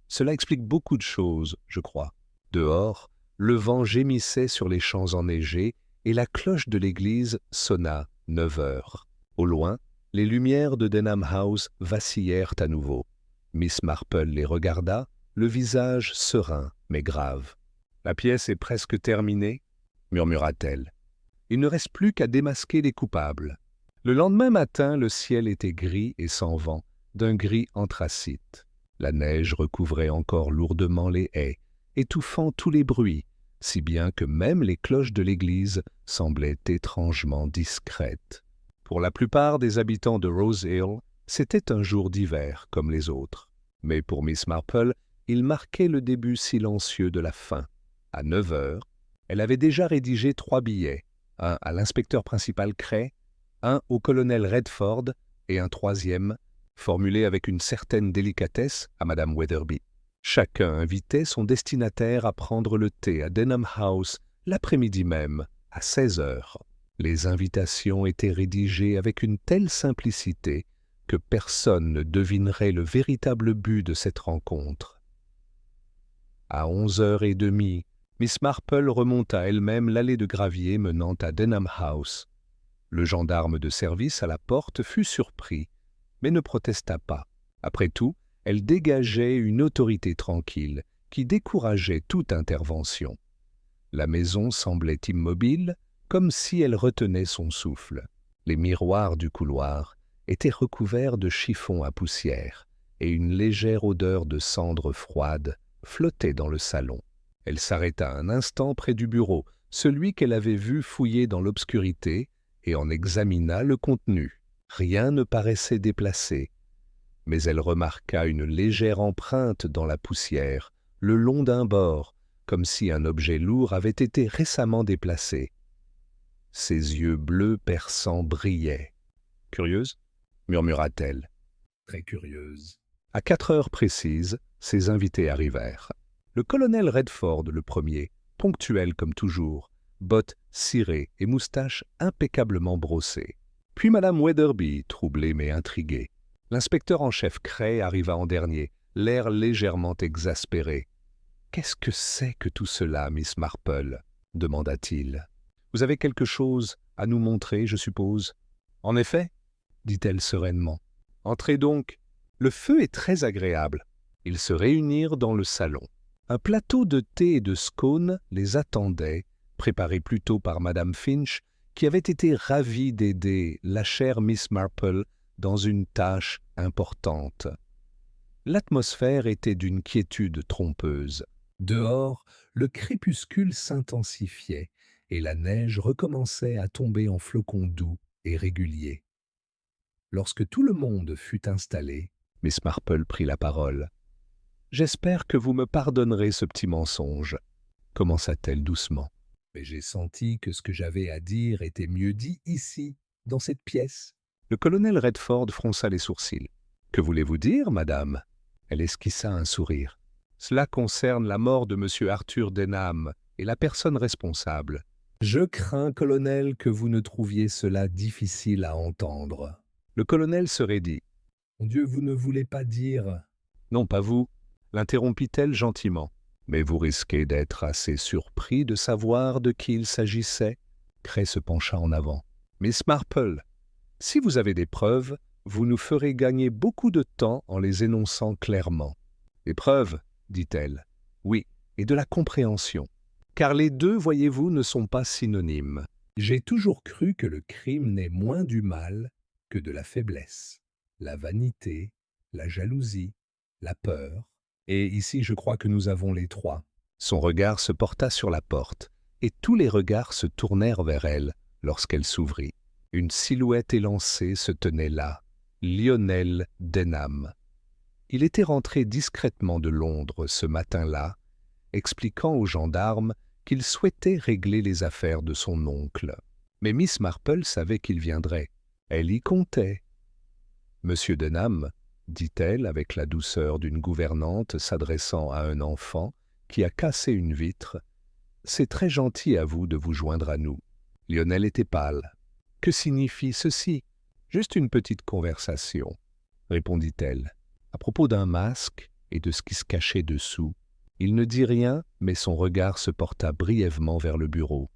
cela explique beaucoup de choses, je crois. » Dehors, le vent gémissait sur les champs enneigés et la cloche de l'église sonna 9 heures. Au loin, les lumières de Denham House vacillèrent à nouveau. Miss Marple les regarda, le visage serein mais grave. « La pièce est presque terminée, » murmura-t-elle. « Il ne reste plus qu'à démasquer les coupables. » Le lendemain matin, le ciel était gris et sans vent, d'un gris anthracite. La neige recouvrait encore lourdement les haies, étouffant tous les bruits, si bien que même les cloches de l'église semblaient étrangement discrètes. Pour la plupart des habitants de Rose Hill, c'était un jour d'hiver comme les autres. Mais pour Miss Marple, il marquait le début silencieux de la fin. À 9 heures, elle avait déjà rédigé 3 billets, un à l'inspecteur principal Cray, un au colonel Redford et un 3e, formulé avec une certaine délicatesse, à Madame Wetherby. Chacun invitait son destinataire à prendre le thé à Denham House l'après-midi même, à 16 heures. Les invitations étaient rédigées avec une telle simplicité que personne ne devinerait le véritable but de cette rencontre. À 11h30, Miss Marple remonta elle-même l'allée de gravier menant à Denham House. Le gendarme de service à la porte fut surpris mais ne protesta pas. Après tout, elle dégageait une autorité tranquille qui décourageait toute intervention. La maison semblait immobile, comme si elle retenait son souffle. Les miroirs du couloir étaient recouverts de chiffons à poussière, et une légère odeur de cendres froides flottait dans le salon. Elle s'arrêta un instant près du bureau, celui qu'elle avait vu fouiller dans l'obscurité, et en examina le contenu. Rien ne paraissait déplacé, mais elle remarqua une légère empreinte dans la poussière, le long d'un bord, comme si un objet lourd avait été récemment déplacé. Ses yeux bleus perçants brillaient. « Curieuse ?» murmura-t-elle. « Très curieuse. » À 4 heures précises, ses invités arrivèrent. Le colonel Redford, le premier, ponctuel comme toujours, bottes cirées et moustaches impeccablement brossées. Puis Madame Weatherby, troublée mais intriguée. L'inspecteur en chef Cray arriva en dernier, l'air légèrement exaspéré. « Qu'est-ce que c'est que tout cela, Miss Marple ?» demanda-t-il. « Vous avez quelque chose à nous montrer, je suppose ?»« En effet, » dit-elle sereinement. « Entrez donc. Le feu est très agréable. » Ils se réunirent dans le salon. Un plateau de thé et de scones les attendait, préparé plus tôt par Madame Finch, qui avait été ravie d'aider la chère Miss Marple dans une tâche importante. L'atmosphère était d'une quiétude trompeuse. Dehors, le crépuscule s'intensifiait et la neige recommençait à tomber en flocons doux et réguliers. Lorsque tout le monde fut installé, Miss Marple prit la parole. « J'espère que vous me pardonnerez ce petit mensonge, » commença-t-elle doucement. Mais j'ai senti que ce que j'avais à dire était mieux dit ici, dans cette pièce. Le colonel Redford fronça les sourcils. « Que voulez-vous dire, madame ?» Elle esquissa un sourire. « Cela concerne la mort de M. Arthur Denham et la personne responsable. »« Je crains, colonel, que vous ne trouviez cela difficile à entendre. » Le colonel se raidit. « Mon Dieu, vous ne voulez pas dire... » »« Non, pas vous, » l'interrompit-elle gentiment. « Mais vous risquez d'être assez surpris de savoir de qui il s'agissait. » Cray se pencha en avant. « Miss Marple, si vous avez des preuves, vous nous ferez gagner beaucoup de temps en les énonçant clairement. »« Des preuves, dit-elle. Oui, et de la compréhension. Car les deux, voyez-vous, ne sont pas synonymes. » J'ai toujours cru que le crime n'est moins du mal que de la faiblesse, la vanité, la jalousie, la peur. Et ici, je crois que nous avons les trois. Son regard se porta sur la porte, et tous les regards se tournèrent vers elle lorsqu'elle s'ouvrit. Une silhouette élancée se tenait là, Lionel Denham. Il était rentré discrètement de Londres ce matin-là, expliquant aux gendarmes qu'il souhaitait régler les affaires de son oncle. Mais Miss Marple savait qu'il viendrait. Elle y comptait. « Monsieur Denham, » dit-elle avec la douceur d'une gouvernante s'adressant à un enfant qui a cassé une vitre, « c'est très gentil à vous de vous joindre à nous. » Lionel était pâle. « Que signifie ceci ? Juste une petite conversation, » répondit-elle. À propos d'un masque et de ce qui se cachait dessous, il ne dit rien, mais son regard se porta brièvement vers le bureau.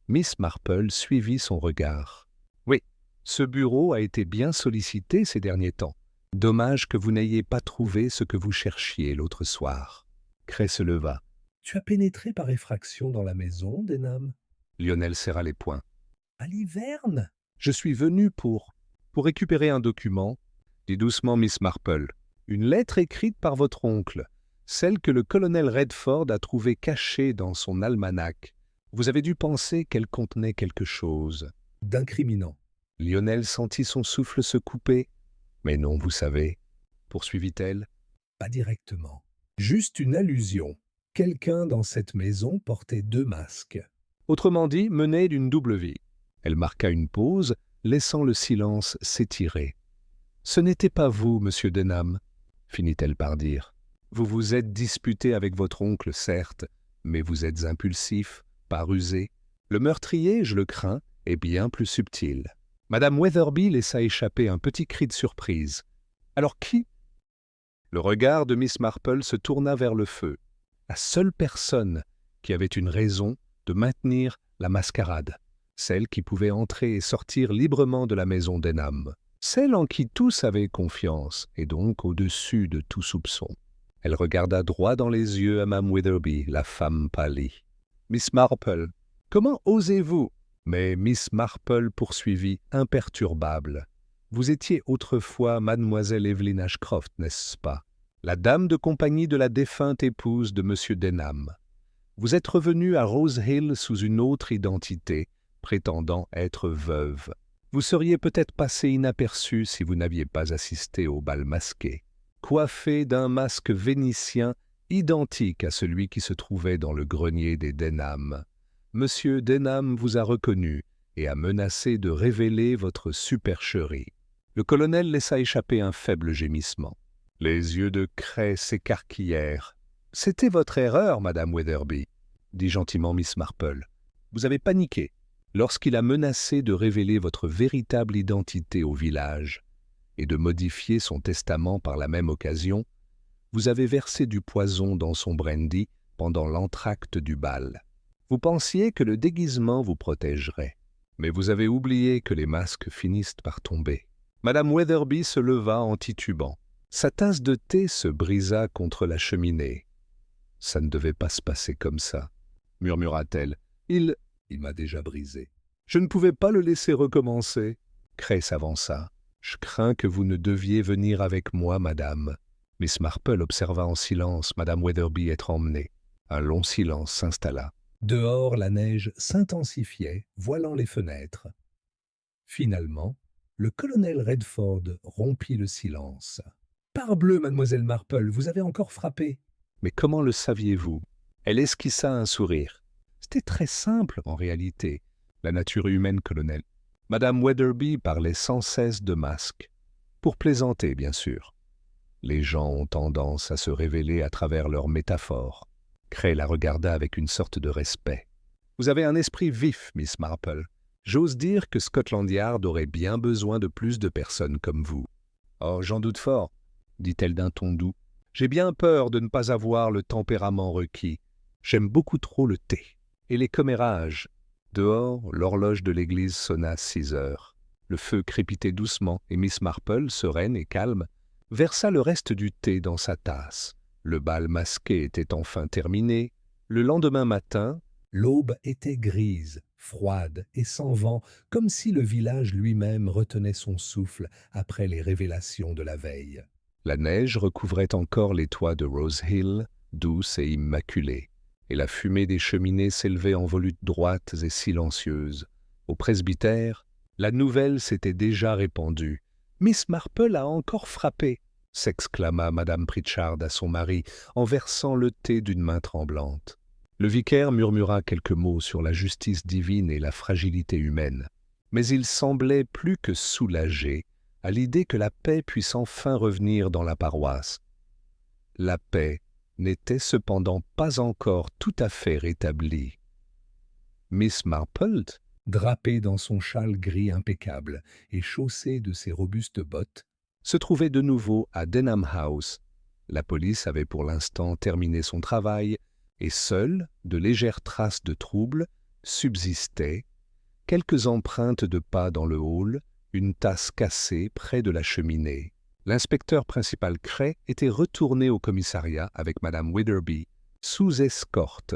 Miss Marple suivit son regard. « Oui, ce bureau a été bien sollicité ces derniers temps. Dommage que vous n'ayez pas trouvé ce que vous cherchiez l'autre soir. » Cray se leva. « Tu as pénétré par effraction dans la maison, Denham ?» Lionel serra les poings. « À l'hiverne ?»« Je suis venu pour récupérer un document, » dit doucement Miss Marple. « Une lettre écrite par votre oncle, celle que le colonel Redford a trouvée cachée dans son almanach. Vous avez dû penser qu'elle contenait quelque chose. » « D'incriminant. » Lionel sentit son souffle se couper. « Mais non, vous savez, » poursuivit-elle. « Pas directement. Juste une allusion. Quelqu'un dans cette maison portait 2 masques. » Autrement dit, menait d'une double vie. Elle marqua une pause, laissant le silence s'étirer. « Ce n'était pas vous, monsieur Denham, » finit-elle par dire. « Vous vous êtes disputé avec votre oncle, certes, mais vous êtes impulsif, pas rusé. Le meurtrier, je le crains, est bien plus subtil. » Madame Weatherby laissa échapper un petit cri de surprise. « Alors qui ?» Le regard de Miss Marple se tourna vers le feu, la seule personne qui avait une raison de maintenir la mascarade, celle qui pouvait entrer et sortir librement de la maison Denham. celle en qui tous avaient confiance, et donc au-dessus de tout soupçon. Elle regarda droit dans les yeux à Mame Witherby, la femme pâlie. « Miss Marple, comment osez-vous » Mais Miss Marple poursuivit, imperturbable. « Vous étiez autrefois mademoiselle Evelyn Ashcroft, n'est-ce pas? La dame de compagnie de la défunte épouse de M. Denham. Vous êtes revenue à Rose Hill sous une autre identité, prétendant être veuve. Vous seriez peut-être passé inaperçue si vous n'aviez pas assisté au bal masqué, coiffée d'un masque vénitien identique à celui qui se trouvait dans le grenier des Denham. Monsieur Denham vous a reconnu et a menacé de révéler votre supercherie. » Le colonel laissa échapper un faible gémissement. Les yeux de Cray s'écarquillèrent. « C'était votre erreur, Madame Witherby, » dit gentiment Miss Marple. « Vous avez paniqué lorsqu'il a menacé de révéler votre véritable identité au village et de modifier son testament par la même occasion. Vous avez versé du poison dans son brandy pendant l'entr'acte du bal. Vous pensiez que le déguisement vous protégerait, mais vous avez oublié que les masques finissent par tomber. » Madame Witherby se leva en titubant. Sa tasse de thé se brisa contre la cheminée. « Ça ne devait pas se passer comme ça, » murmura-t-elle. « Il m'a déjà brisé. Je ne pouvais pas le laisser recommencer. » Cray s'avança. « Je crains que vous ne deviez venir avec moi, madame. » Miss Marple observa en silence Madame Witherby être emmenée. Un long silence s'installa. Dehors, la neige s'intensifiait, voilant les fenêtres. Finalement, le colonel Redford rompit le silence. « Parbleu, mademoiselle Marple, vous avez encore frappé. » « Mais comment le saviez-vous » Elle esquissa un sourire. « C'était très simple, en réalité. La nature humaine, colonel. Madame Witherby parlait sans cesse de masques. Pour plaisanter, bien sûr. Les gens ont tendance à se révéler à travers leurs métaphores. » Cray la regarda avec une sorte de respect. « Vous avez un esprit vif, Miss Marple. J'ose dire que Scotland Yard aurait bien besoin de plus de personnes comme vous. »« Oh, j'en doute fort, » dit-elle d'un ton doux. « J'ai bien peur de ne pas avoir le tempérament requis. J'aime beaucoup trop le thé. Et les commérages. » Dehors, l'horloge de l'église sonna 6 heures. Le feu crépitait doucement et Miss Marple, sereine et calme, versa le reste du thé dans sa tasse. Le bal masqué était enfin terminé. Le lendemain matin, l'aube était grise, froide et sans vent, comme si le village lui-même retenait son souffle après les révélations de la veille. La neige recouvrait encore les toits de Rose Hill, douce et immaculée, et la fumée des cheminées s'élevait en volutes droites et silencieuses. Au presbytère, la nouvelle s'était déjà répandue. « Miss Marple a encore frappé !» s'exclama Madame Pritchard à son mari en versant le thé d'une main tremblante. Le vicaire murmura quelques mots sur la justice divine et la fragilité humaine, mais il semblait plus que soulagé à l'idée que la paix puisse enfin revenir dans la paroisse. La paix n'était cependant pas encore tout à fait rétablie. Miss Marple, drapée dans son châle gris impeccable et chaussée de ses robustes bottes, se trouvait de nouveau à Denham House. La police avait pour l'instant terminé son travail et seules de légères traces de trouble subsistaient, quelques empreintes de pas dans le hall, une tasse cassée près de la cheminée. L'inspecteur principal Cray était retourné au commissariat avec Madame Witherby, sous escorte.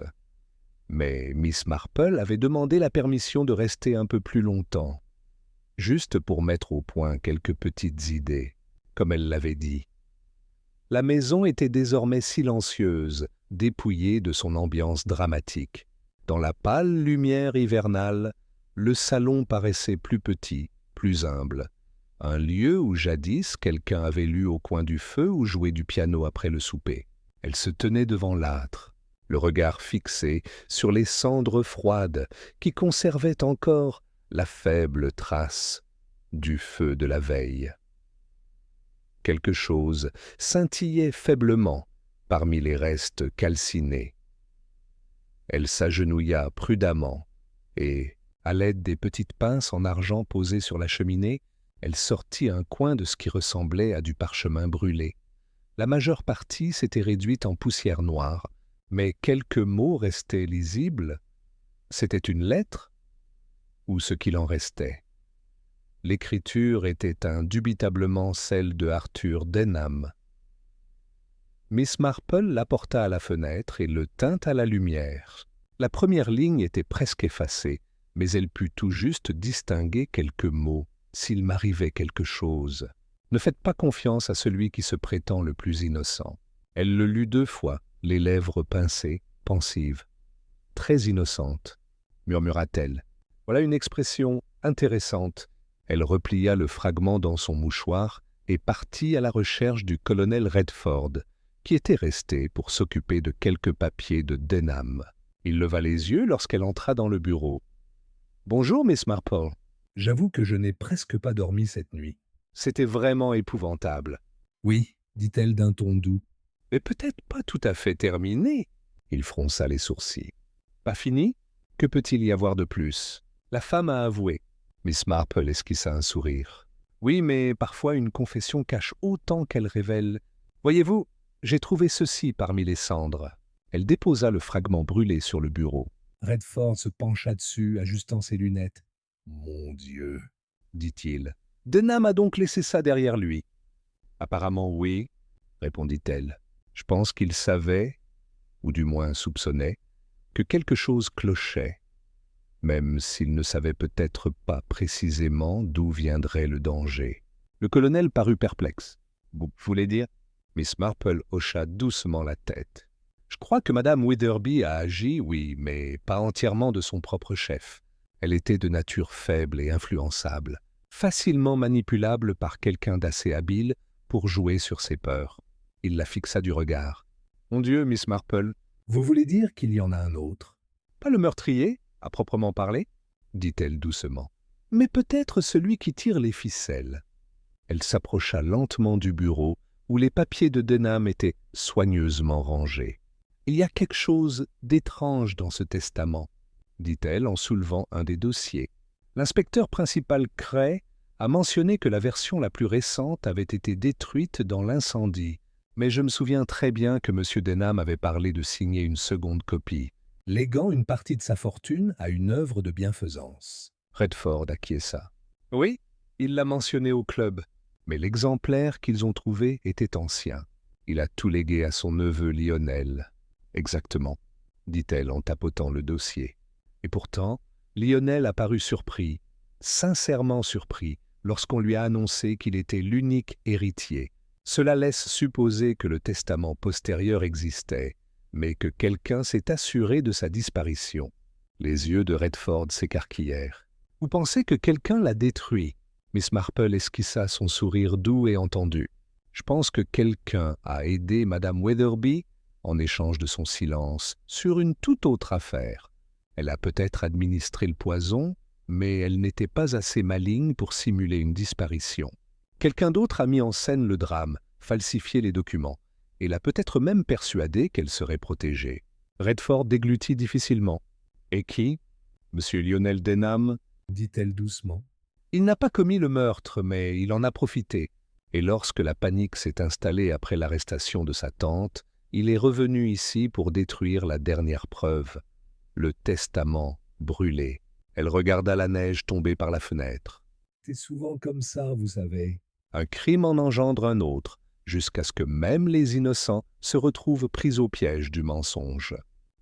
Mais Miss Marple avait demandé la permission de rester un peu plus longtemps, juste pour mettre au point quelques petites idées, comme elle l'avait dit. La maison était désormais silencieuse, dépouillée de son ambiance dramatique. Dans la pâle lumière hivernale, le salon paraissait plus petit, plus humble. Un lieu où jadis quelqu'un avait lu au coin du feu ou joué du piano après le souper. Elle se tenait devant l'âtre, le regard fixé sur les cendres froides qui conservaient encore la faible trace du feu de la veille. Quelque chose scintillait faiblement parmi les restes calcinés. Elle s'agenouilla prudemment et, à l'aide des petites pinces en argent posées sur la cheminée, elle sortit un coin de ce qui ressemblait à du parchemin brûlé. La majeure partie s'était réduite en poussière noire, mais quelques mots restaient lisibles. C'était une lettre, ou ce qu'il en restait. L'écriture était indubitablement celle de Arthur Denham. Miss Marple l'apporta à la fenêtre et le tint à la lumière. La première ligne était presque effacée, mais elle put tout juste distinguer quelques mots, s'il m'arrivait quelque chose. Ne faites pas confiance à celui qui se prétend le plus innocent. Elle le lut 2 fois, les lèvres pincées, pensives. « Très innocente », murmura-t-elle. « Voilà une expression intéressante. » Elle replia le fragment dans son mouchoir et partit à la recherche du colonel Redford, qui était resté pour s'occuper de quelques papiers de Denham. Il leva les yeux lorsqu'elle entra dans le bureau. « Bonjour, Miss Marple. »« J'avoue que je n'ai presque pas dormi cette nuit. »« C'était vraiment épouvantable. »« Oui, dit-elle d'un ton doux. »« Mais peut-être pas tout à fait terminé. » Il fronça les sourcils. « Pas fini? Que peut-il y avoir de plus? » La femme a avoué. Miss Marple esquissa un sourire. « Oui, mais parfois une confession cache autant qu'elle révèle. Voyez-vous, j'ai trouvé ceci parmi les cendres. » Elle déposa le fragment brûlé sur le bureau. Redford se pencha dessus, ajustant ses lunettes. « Mon Dieu !» dit-il. « Denham a donc laissé ça derrière lui. »« Apparemment oui, » répondit-elle. « Je pense qu'il savait, ou du moins soupçonnait, que quelque chose clochait, même s'il ne savait peut-être pas précisément d'où viendrait le danger. » Le colonel parut perplexe. « Vous voulez dire ?» Miss Marple hocha doucement la tête. « Je crois que Madame Witherby a agi, oui, mais pas entièrement de son propre chef. Elle était de nature faible et influençable, facilement manipulable par quelqu'un d'assez habile pour jouer sur ses peurs. » Il la fixa du regard. « Mon Dieu, Miss Marple. »« Vous voulez dire qu'il y en a un autre ?»« Pas le meurtrier, à proprement parler, » dit-elle doucement, « mais peut-être celui qui tire les ficelles. » Elle s'approcha lentement du bureau où les papiers de Denham étaient soigneusement rangés. « Il y a quelque chose d'étrange dans ce testament, » dit-elle en soulevant un des dossiers. L'inspecteur principal Cray a mentionné que la version la plus récente avait été détruite dans l'incendie, mais je me souviens très bien que M. Denham avait parlé de signer une seconde copie, léguant une partie de sa fortune à une œuvre de bienfaisance. Redford acquiesça. « Oui, il l'a mentionné au club, mais l'exemplaire qu'ils ont trouvé était ancien. Il a tout légué à son neveu Lionel. »« Exactement, » dit-elle en tapotant le dossier. Et pourtant, Lionel a paru surpris, sincèrement surpris, lorsqu'on lui a annoncé qu'il était l'unique héritier. Cela laisse supposer que le testament postérieur existait, mais que quelqu'un s'est assuré de sa disparition. Les yeux de Redford s'écarquillèrent. « Vous pensez que quelqu'un l'a détruit ?» Miss Marple esquissa son sourire doux et entendu. « Je pense que quelqu'un a aidé Madame Witherby, en échange de son silence, sur une toute autre affaire. Elle a peut-être administré le poison, mais elle n'était pas assez maligne pour simuler une disparition. Quelqu'un d'autre a mis en scène le drame, falsifié les documents, et l'a peut-être même persuadée qu'elle serait protégée. » Redford déglutit difficilement. « Et qui ? Monsieur Lionel Denham ?» dit-elle doucement. « Il n'a pas commis le meurtre, mais il en a profité. Et lorsque la panique s'est installée après l'arrestation de sa tante, il est revenu ici pour détruire la dernière preuve, le testament brûlé. » Elle regarda la neige tomber par la fenêtre. « C'est souvent comme ça, vous savez. » Un crime en engendre un autre, jusqu'à ce que même les innocents se retrouvent pris au piège du mensonge.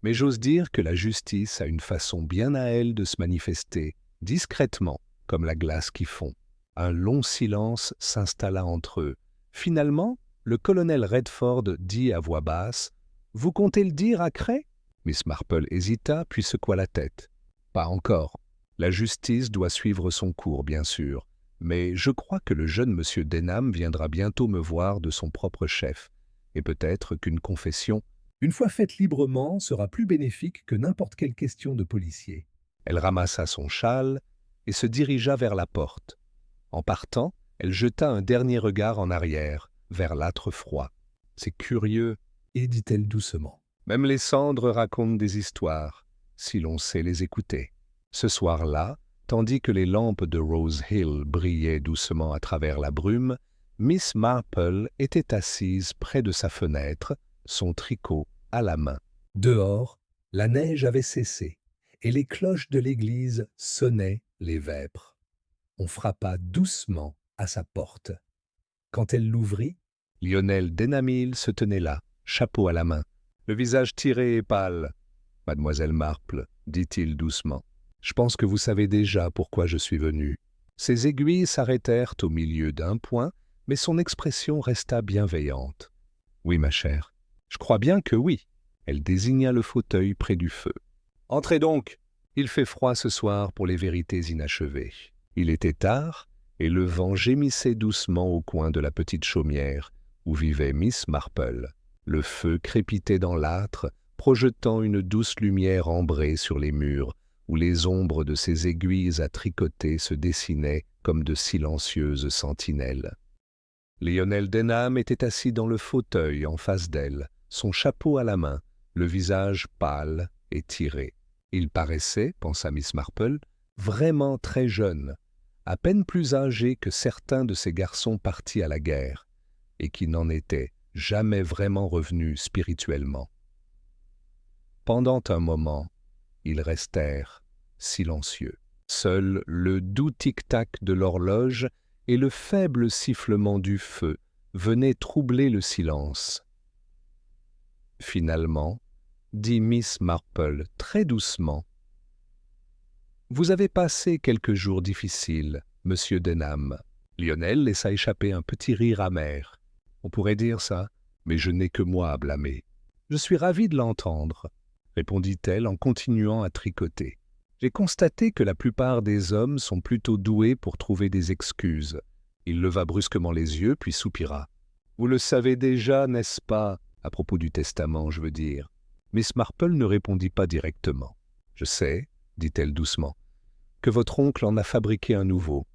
Mais j'ose dire que la justice a une façon bien à elle de se manifester, discrètement, comme la glace qui fond. Un long silence s'installa entre eux. Finalement, le colonel Redford dit à voix basse « Vous comptez le dire à Cray ?» Miss Marple hésita, puis secoua la tête. « Pas encore. La justice doit suivre son cours, bien sûr. Mais je crois que le jeune monsieur Denham viendra bientôt me voir de son propre chef, et peut-être qu'une confession, une fois faite librement, sera plus bénéfique que n'importe quelle question de policier. » Elle ramassa son châle et se dirigea vers la porte. En partant, elle jeta un dernier regard en arrière, vers l'âtre froid. « C'est curieux, » et dit-elle doucement. « Même les cendres racontent des histoires, si l'on sait les écouter. » Ce soir-là, tandis que les lampes de Rose Hill brillaient doucement à travers la brume, Miss Marple était assise près de sa fenêtre, son tricot à la main. Dehors, la neige avait cessé, et les cloches de l'église sonnaient les vêpres. On frappa doucement à sa porte. Quand elle l'ouvrit, Lionel Denamil se tenait là, chapeau à la main, le visage tiré et pâle. « Mademoiselle Marple, dit-il doucement, je pense que vous savez déjà pourquoi je suis venu. » Ses aiguilles s'arrêtèrent au milieu d'un point, mais son expression resta bienveillante. « Oui, ma chère, je crois bien que oui. » Elle désigna le fauteuil près du feu. « Entrez donc. Il fait froid ce soir pour les vérités inachevées. » Il était tard, et le vent gémissait doucement au coin de la petite chaumière où vivait Miss Marple. Le feu crépitait dans l'âtre, projetant une douce lumière ambrée sur les murs, où les ombres de ses aiguilles à tricoter se dessinaient comme de silencieuses sentinelles. Lionel Denham était assis dans le fauteuil en face d'elle, son chapeau à la main, le visage pâle et tiré. Il paraissait, pensa Miss Marple, vraiment très jeune, à peine plus âgé que certains de ces garçons partis à la guerre, et qui n'en étaient jamais vraiment revenus spirituellement. Pendant un moment, ils restèrent silencieux. Seul le doux tic-tac de l'horloge et le faible sifflement du feu venaient troubler le silence. Finalement, dit Miss Marple très doucement, « Vous avez passé quelques jours difficiles, monsieur Denham. » Lionel laissa échapper un petit rire amer. « On pourrait dire ça, mais je n'ai que moi à blâmer. »« Je suis ravi de l'entendre, » répondit-elle en continuant à tricoter. « J'ai constaté que la plupart des hommes sont plutôt doués pour trouver des excuses. » Il leva brusquement les yeux, puis soupira. « Vous le savez déjà, n'est-ce pas, à propos du testament, je veux dire. » Miss Marple ne répondit pas directement. « Je sais, » dit-elle doucement, « que votre oncle en a fabriqué un nouveau,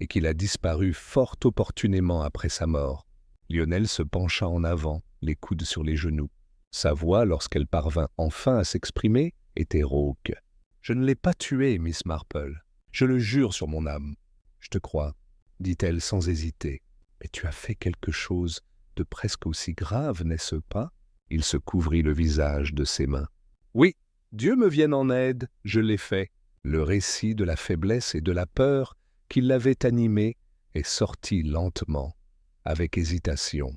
et qu'il a disparu fort opportunément après sa mort. » Lionel se pencha en avant, les coudes sur les genoux. Sa voix, lorsqu'elle parvint enfin à s'exprimer, était rauque. « Je ne l'ai pas tué, Miss Marple. Je le jure sur mon âme. »« Je te crois, » dit-elle sans hésiter. « Mais tu as fait quelque chose de presque aussi grave, n'est-ce pas ?» Il se couvrit le visage de ses mains. « Oui, Dieu me vienne en aide, je l'ai fait. » Le récit de la faiblesse et de la peur qui l'avait animé est sorti lentement, avec hésitation.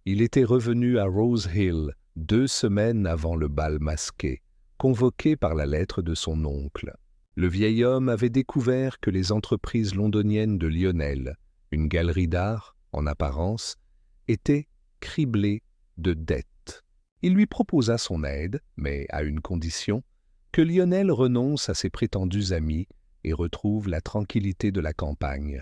Il était revenu à Rose Hill 2 semaines avant le bal masqué, convoqué par la lettre de son oncle. Le vieil homme avait découvert que les entreprises londoniennes de Lionel, une galerie d'art, en apparence, étaient criblées de dettes. Il lui proposa son aide, mais à une condition, que Lionel renonce à ses prétendus amis et retrouve la tranquillité de la campagne.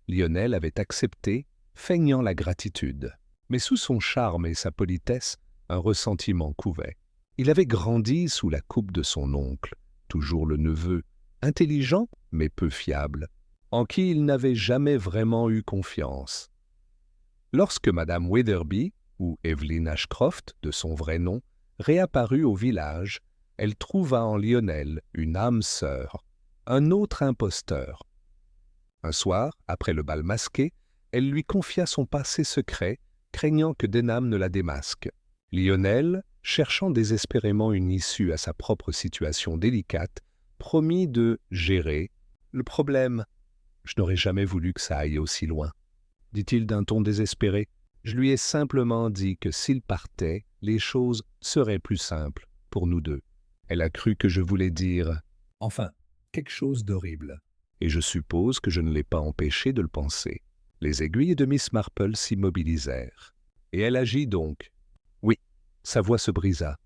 Lionel avait accepté, feignant la gratitude. Mais sous son charme et sa politesse, un ressentiment couvait. Il avait grandi sous la coupe de son oncle, toujours le neveu, intelligent mais peu fiable, en qui il n'avait jamais vraiment eu confiance. Lorsque Madame Wetherby, ou Evelyn Ashcroft, de son vrai nom, réapparut au village, elle trouva en Lionel une âme sœur, un autre imposteur. Un soir, après le bal masqué, elle lui confia son passé secret, craignant que Denham ne la démasque. Lionel, cherchant désespérément une issue à sa propre situation délicate, promit de gérer le problème. « Je n'aurais jamais voulu que ça aille aussi loin, » dit-il d'un ton désespéré. « Je lui ai simplement dit que s'il partait, les choses seraient plus simples pour nous deux. Elle a cru que je voulais dire « enfin, quelque chose d'horrible. » Et je suppose que je ne l'ai pas empêché de le penser. Les aiguilles de Miss Marple s'immobilisèrent. Et elle agit donc. Oui, sa voix se brisa.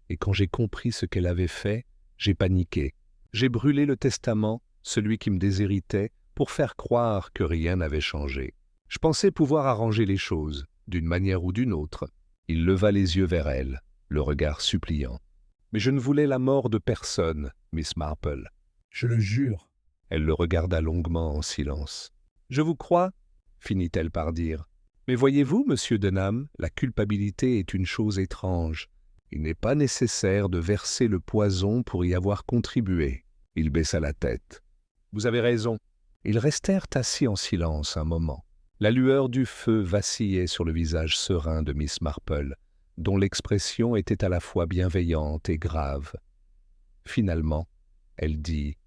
Et quand j'ai compris ce qu'elle avait fait, j'ai paniqué. J'ai brûlé le testament, celui qui me déshéritait, pour faire croire que rien n'avait changé. Je pensais pouvoir arranger les choses, d'une manière ou d'une autre. Il leva les yeux vers elle, le regard suppliant. Mais je ne voulais la mort de personne, Miss Marple. Je le jure. Elle le regarda longuement en silence. Je vous crois, finit-elle par dire. Mais voyez-vous, monsieur Denham, la culpabilité est une chose étrange. Il n'est pas nécessaire de verser le poison pour y avoir contribué. Il baissa la tête. Vous avez raison. Ils restèrent assis en silence un moment. La lueur du feu vacillait sur le visage serein de Miss Marple, dont l'expression était à la fois bienveillante et grave. Finalement, elle dit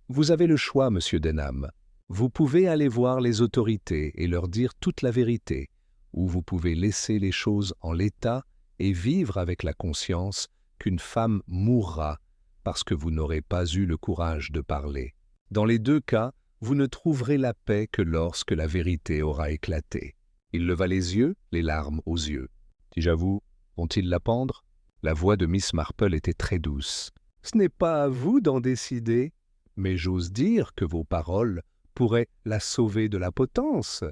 Vous avez le choix, monsieur Denham. Vous pouvez aller voir les autorités et leur dire toute la vérité, ou vous pouvez laisser les choses en l'état et vivre avec la conscience qu'une femme mourra parce que vous n'aurez pas eu le courage de parler. Dans les deux cas, vous ne trouverez la paix que lorsque la vérité aura éclaté. Il leva les yeux, les larmes aux yeux. Dis-je-vous, vont-ils la pendre? La voix de Miss Marple était très douce. Ce n'est pas à vous d'en décider, mais j'ose dire que vos paroles pourraient la sauver de la potence.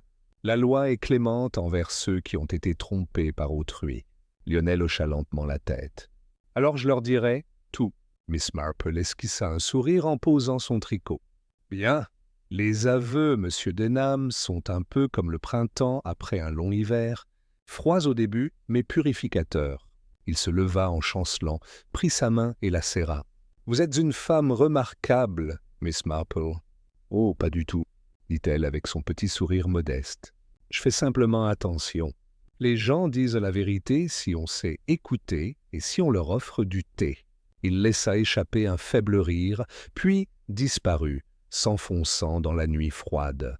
La loi est clémente envers ceux qui ont été trompés par autrui. Lionel hocha lentement la tête. Alors je leur dirai tout. Miss Marple esquissa un sourire en posant son tricot. Bien. Les aveux, monsieur Denham, sont un peu comme le printemps après un long hiver, froids au début, mais purificateurs. Il se leva en chancelant, prit sa main et la serra. « Vous êtes une femme remarquable, Miss Marple. »« Oh, pas du tout, » dit-elle avec son petit sourire modeste. « Je fais simplement attention. Les gens disent la vérité si on sait écouter et si on leur offre du thé. » Il laissa échapper un faible rire, puis disparut, s'enfonçant dans la nuit froide.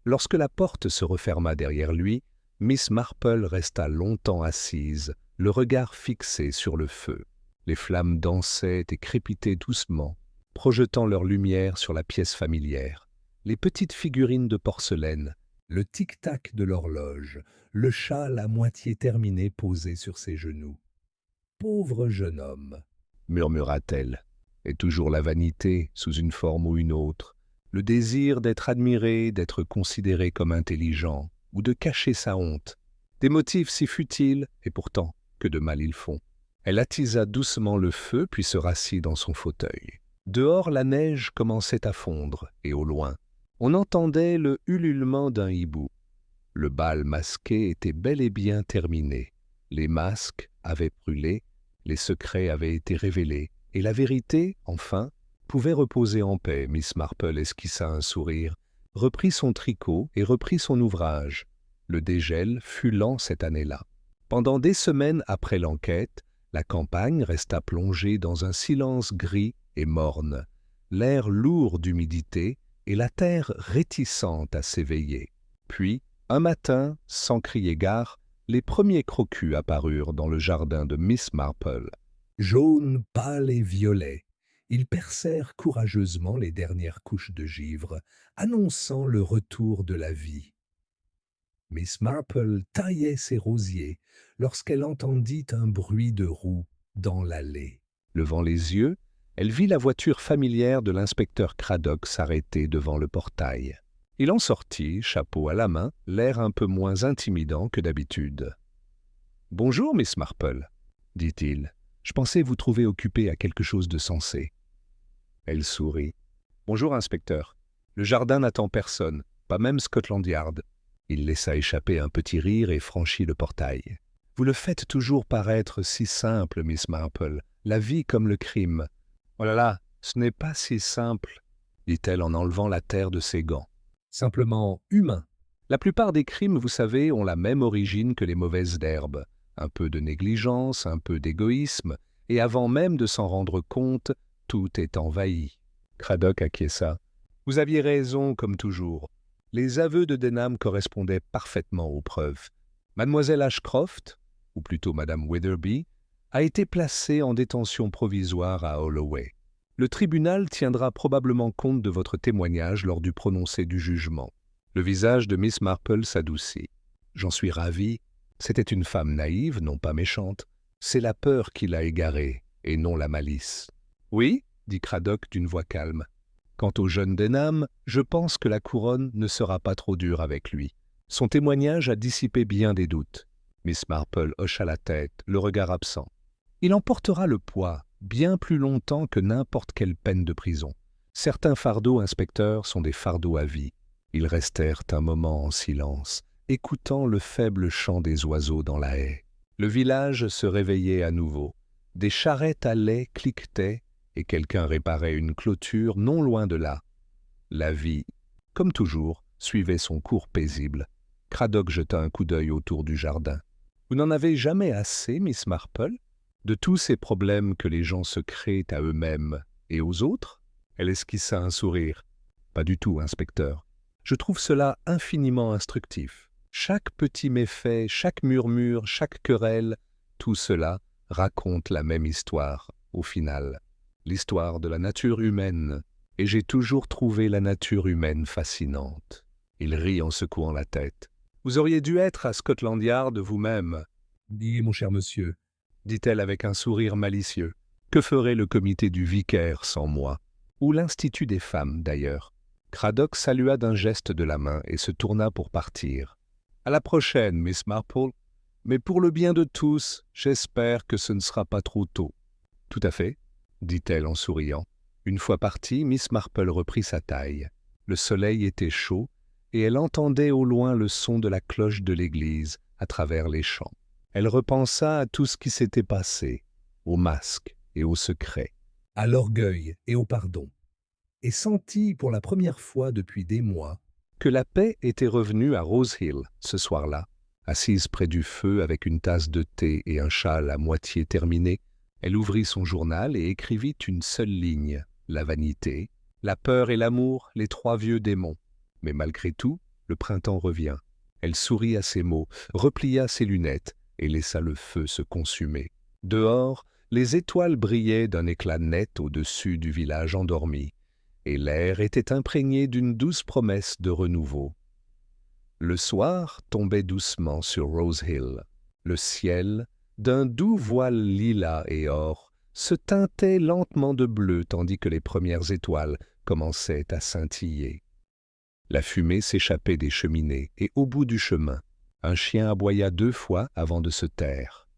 Lorsque la porte se referma derrière lui, Miss Marple resta longtemps assise, le regard fixé sur le feu. Les flammes dansaient et crépitaient doucement, projetant leur lumière sur la pièce familière. Les petites figurines de porcelaine, le tic-tac de l'horloge, le châle à moitié terminé posé sur ses genoux. « Pauvre jeune homme !» murmura-t-elle. Et toujours la vanité, sous une forme ou une autre, le désir d'être admiré, d'être considéré comme intelligent, ou de cacher sa honte. Des motifs si futiles, et pourtant, que de mal ils font. Elle attisa doucement le feu, puis se rassit dans son fauteuil. Dehors, la neige commençait à fondre, et au loin, on entendait le ululement d'un hibou. Le bal masqué était bel et bien terminé. Les masques avaient brûlé, les secrets avaient été révélés, et la vérité, enfin, pouvait reposer en paix. Miss Marple esquissa un sourire, reprit son tricot et reprit son ouvrage. Le dégel fut lent cette année-là. Pendant des semaines après l'enquête, la campagne resta plongée dans un silence gris et morne, l'air lourd d'humidité et la terre réticente à s'éveiller. Puis, un matin, sans crier gare, les premiers crocus apparurent dans le jardin de Miss Marple. Jaunes, pâles et violets, ils percèrent courageusement les dernières couches de givre, annonçant le retour de la vie. Miss Marple taillait ses rosiers lorsqu'elle entendit un bruit de roues dans l'allée. Levant les yeux, elle vit la voiture familière de l'inspecteur Craddock s'arrêter devant le portail. Il en sortit, chapeau à la main, l'air un peu moins intimidant que d'habitude. « Bonjour, Miss Marple, » dit-il. « Je pensais vous trouver occupée à quelque chose de sensé. » Elle sourit. « Bonjour, inspecteur. Le jardin n'attend personne, pas même Scotland Yard. » Il laissa échapper un petit rire et franchit le portail. « Vous le faites toujours paraître si simple, Miss Marple, la vie comme le crime. »« Oh là là, ce n'est pas si simple, » dit-elle en enlevant la terre de ses gants. « Simplement humain. La plupart des crimes, vous savez, ont la même origine que les mauvaises herbes. Un peu de négligence, un peu d'égoïsme, et avant même de s'en rendre compte, tout est envahi. » Craddock acquiesça. « Vous aviez raison, comme toujours. Les aveux de Denham correspondaient parfaitement aux preuves. Mademoiselle Ashcroft, ou plutôt Madame Witherby, a été placée en détention provisoire à Holloway. Le tribunal tiendra probablement compte de votre témoignage lors du prononcé du jugement. » Le visage de Miss Marple s'adoucit. « J'en suis ravi. C'était une femme naïve, non pas méchante. C'est la peur qui l'a égarée, et non la malice. »« Oui, » dit Craddock d'une voix calme. « Quant au jeune Denham, je pense que la couronne ne sera pas trop dure avec lui. Son témoignage a dissipé bien des doutes. » Miss Marple hocha la tête, le regard absent. « Il en portera le poids, bien plus longtemps que n'importe quelle peine de prison. Certains fardeaux, inspecteur, sont des fardeaux à vie. » Ils restèrent un moment en silence, écoutant le faible chant des oiseaux dans la haie. Le village se réveillait à nouveau. Des charrettes à lait cliquetaient et quelqu'un réparait une clôture non loin de là. La vie, comme toujours, suivait son cours paisible. Craddock jeta un coup d'œil autour du jardin. « Vous n'en avez jamais assez, Miss Marple, de tous ces problèmes que les gens se créent à eux-mêmes et aux autres ?» Elle esquissa un sourire. Pas du tout, inspecteur. Je trouve cela infiniment instructif. Chaque petit méfait, chaque murmure, chaque querelle, tout cela raconte la même histoire, au final. L'histoire de la nature humaine. Et j'ai toujours trouvé la nature humaine fascinante. Il rit en secouant la tête. Vous auriez dû être à Scotland Yard vous-même, Dis, mon cher monsieur. dit-elle avec un sourire malicieux. Que ferait le comité du vicaire sans moi? Ou l'Institut des femmes, d'ailleurs. Craddock salua d'un geste de la main et se tourna pour partir. À la prochaine, Miss Marple. Mais pour le bien de tous, j'espère que ce ne sera pas trop tôt. Tout à fait, dit-elle en souriant. Une fois partie, Miss Marple reprit sa taille. Le soleil était chaud, et elle entendait au loin le son de la cloche de l'église à travers les champs. Elle repensa à tout ce qui s'était passé, au masque et au secret. À l'orgueil et au pardon. Et sentit pour la première fois depuis des mois Que la paix était revenue à Rose Hill ce soir-là. Assise près du feu avec une tasse de thé et un châle à moitié terminé, elle ouvrit son journal et écrivit une seule ligne. La vanité, la peur et l'amour, les trois vieux démons. Mais malgré tout, le printemps revient. Elle sourit à ces mots, replia ses lunettes et laissa le feu se consumer. Dehors, les étoiles brillaient d'un éclat net au-dessus du village endormi, et l'air était imprégné d'une douce promesse de renouveau. Le soir tombait doucement sur Rose Hill. Le ciel, d'un doux voile lilas et or, se teintait lentement de bleu tandis que les premières étoiles commençaient à scintiller. La fumée s'échappait des cheminées et au bout du chemin, un chien aboya 2 fois avant de se taire.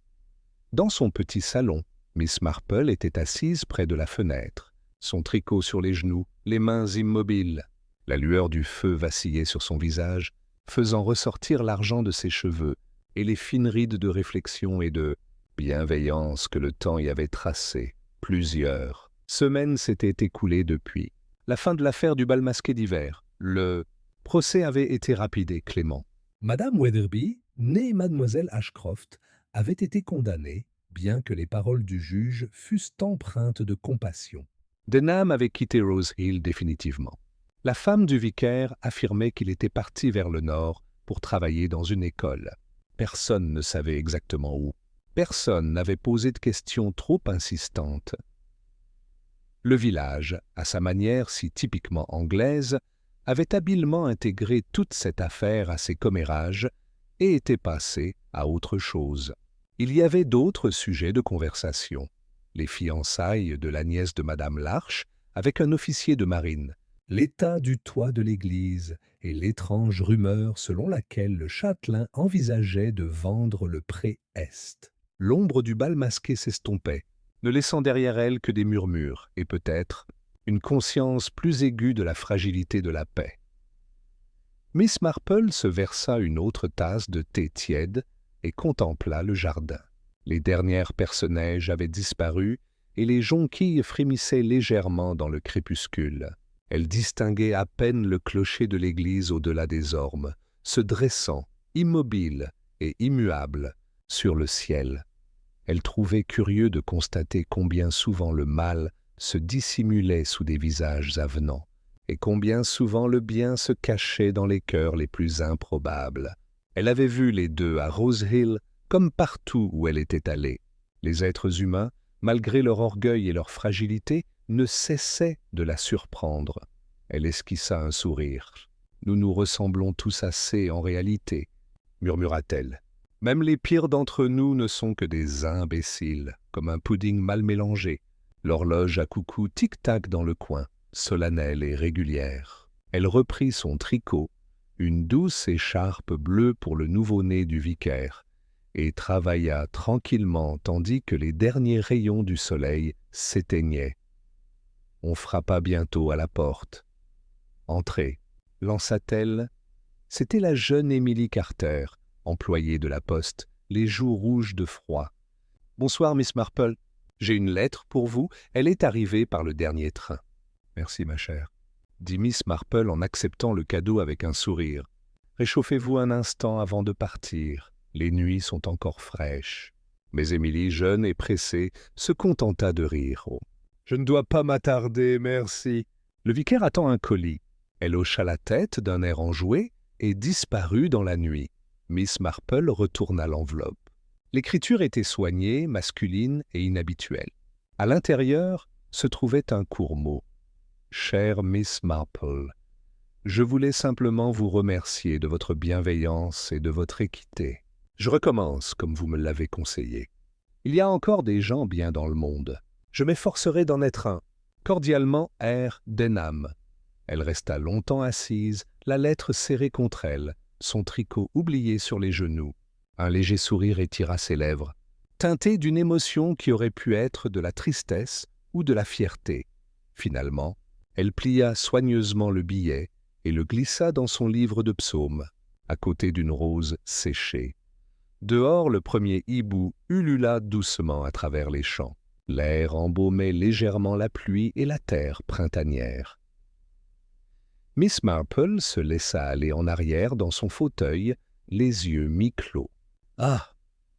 Dans son petit salon, Miss Marple était assise près de la fenêtre, son tricot sur les genoux, les mains immobiles. La lueur du feu vacillait sur son visage, faisant ressortir l'argent de ses cheveux et les fines rides de réflexion et de bienveillance que le temps y avait tracées. Plusieurs semaines s'étaient écoulées depuis. La fin de l'affaire du bal masqué d'hiver. Le procès avait été rapide et clément. Madame Weatherby, née Mademoiselle Ashcroft, avait été condamnée, bien que les paroles du juge fussent empreintes de compassion. Denham avait quitté Rose Hill définitivement. La femme du vicaire affirmait qu'il était parti vers le nord pour travailler dans une école. Personne ne savait exactement où. Personne n'avait posé de questions trop insistantes. Le village, à sa manière si typiquement anglaise, avait habilement intégré toute cette affaire à ses commérages et était passé à autre chose. Il y avait d'autres sujets de conversation. Les fiançailles de la nièce de Madame Larche avec un officier de marine, l'état du toit de l'église et l'étrange rumeur selon laquelle le châtelain envisageait de vendre le pré Est. L'ombre du bal masqué s'estompait, ne laissant derrière elle que des murmures et peut-être une conscience plus aiguë de la fragilité de la paix. Miss Marple se versa une autre tasse de thé tiède et contempla le jardin. Les dernières perce-neige avaient disparu et les jonquilles frémissaient légèrement dans le crépuscule. Elle distinguait à peine le clocher de l'église au-delà des ormes, se dressant, immobile et immuable, sur le ciel. Elle trouvait curieux de constater combien souvent le mal se dissimulait sous des visages avenants, et combien souvent le bien se cachait dans les cœurs les plus improbables. Elle avait vu les deux à Rose Hill comme partout où elle était allée. Les êtres humains, malgré leur orgueil et leur fragilité, ne cessaient de la surprendre. Elle esquissa un sourire. « Nous nous ressemblons tous assez en réalité, » murmura-t-elle. « Même les pires d'entre nous ne sont que des imbéciles, comme un pudding mal mélangé. » L'horloge à coucou tic-tac dans le coin, solennelle et régulière. Elle reprit son tricot, une douce écharpe bleue pour le nouveau-né du vicaire, et travailla tranquillement tandis que les derniers rayons du soleil s'éteignaient. On frappa bientôt à la porte. « Entrez », lança-t-elle. C'était la jeune Emily Carter, employée de la poste, les joues rouges de froid. « Bonsoir, Miss Marple. J'ai une lettre pour vous. Elle est arrivée par le dernier train. »« Merci, ma chère, » dit Miss Marple en acceptant le cadeau avec un sourire. « Réchauffez-vous un instant avant de partir. Les nuits sont encore fraîches. » Mais Émilie, jeune et pressée, se contenta de rire. « Oh, Je ne dois pas m'attarder, merci. Le vicaire attend un colis. Elle hocha la tête d'un air enjoué et disparut dans la nuit. Miss Marple retourna l'enveloppe. L'écriture était soignée, masculine et inhabituelle. À l'intérieur se trouvait un court mot. « Chère Miss Marple, je voulais simplement vous remercier de votre bienveillance et de votre équité. Je recommence comme vous me l'avez conseillé. Il y a encore des gens bien dans le monde. Je m'efforcerai d'en être un. Cordialement, R. Denham. » Elle resta longtemps assise, la lettre serrée contre elle, son tricot oublié sur les genoux. Un léger sourire étira ses lèvres, teinté d'une émotion qui aurait pu être de la tristesse ou de la fierté. Finalement, elle plia soigneusement le billet et le glissa dans son livre de psaumes, à côté d'une rose séchée. Dehors, le premier hibou ulula doucement à travers les champs. L'air embaumait légèrement la pluie et la terre printanière. Miss Marple se laissa aller en arrière dans son fauteuil, les yeux mi-clos. « Ah !»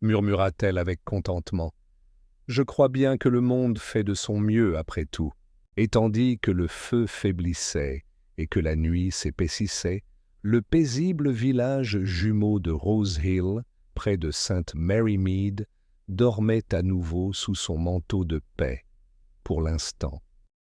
murmura-t-elle avec contentement. « Je crois bien que le monde fait de son mieux après tout. » Et tandis que le feu faiblissait et que la nuit s'épaississait, le paisible village jumeau de Rose Hill, près de Sainte Mary Mead, dormait à nouveau sous son manteau de paix, pour l'instant.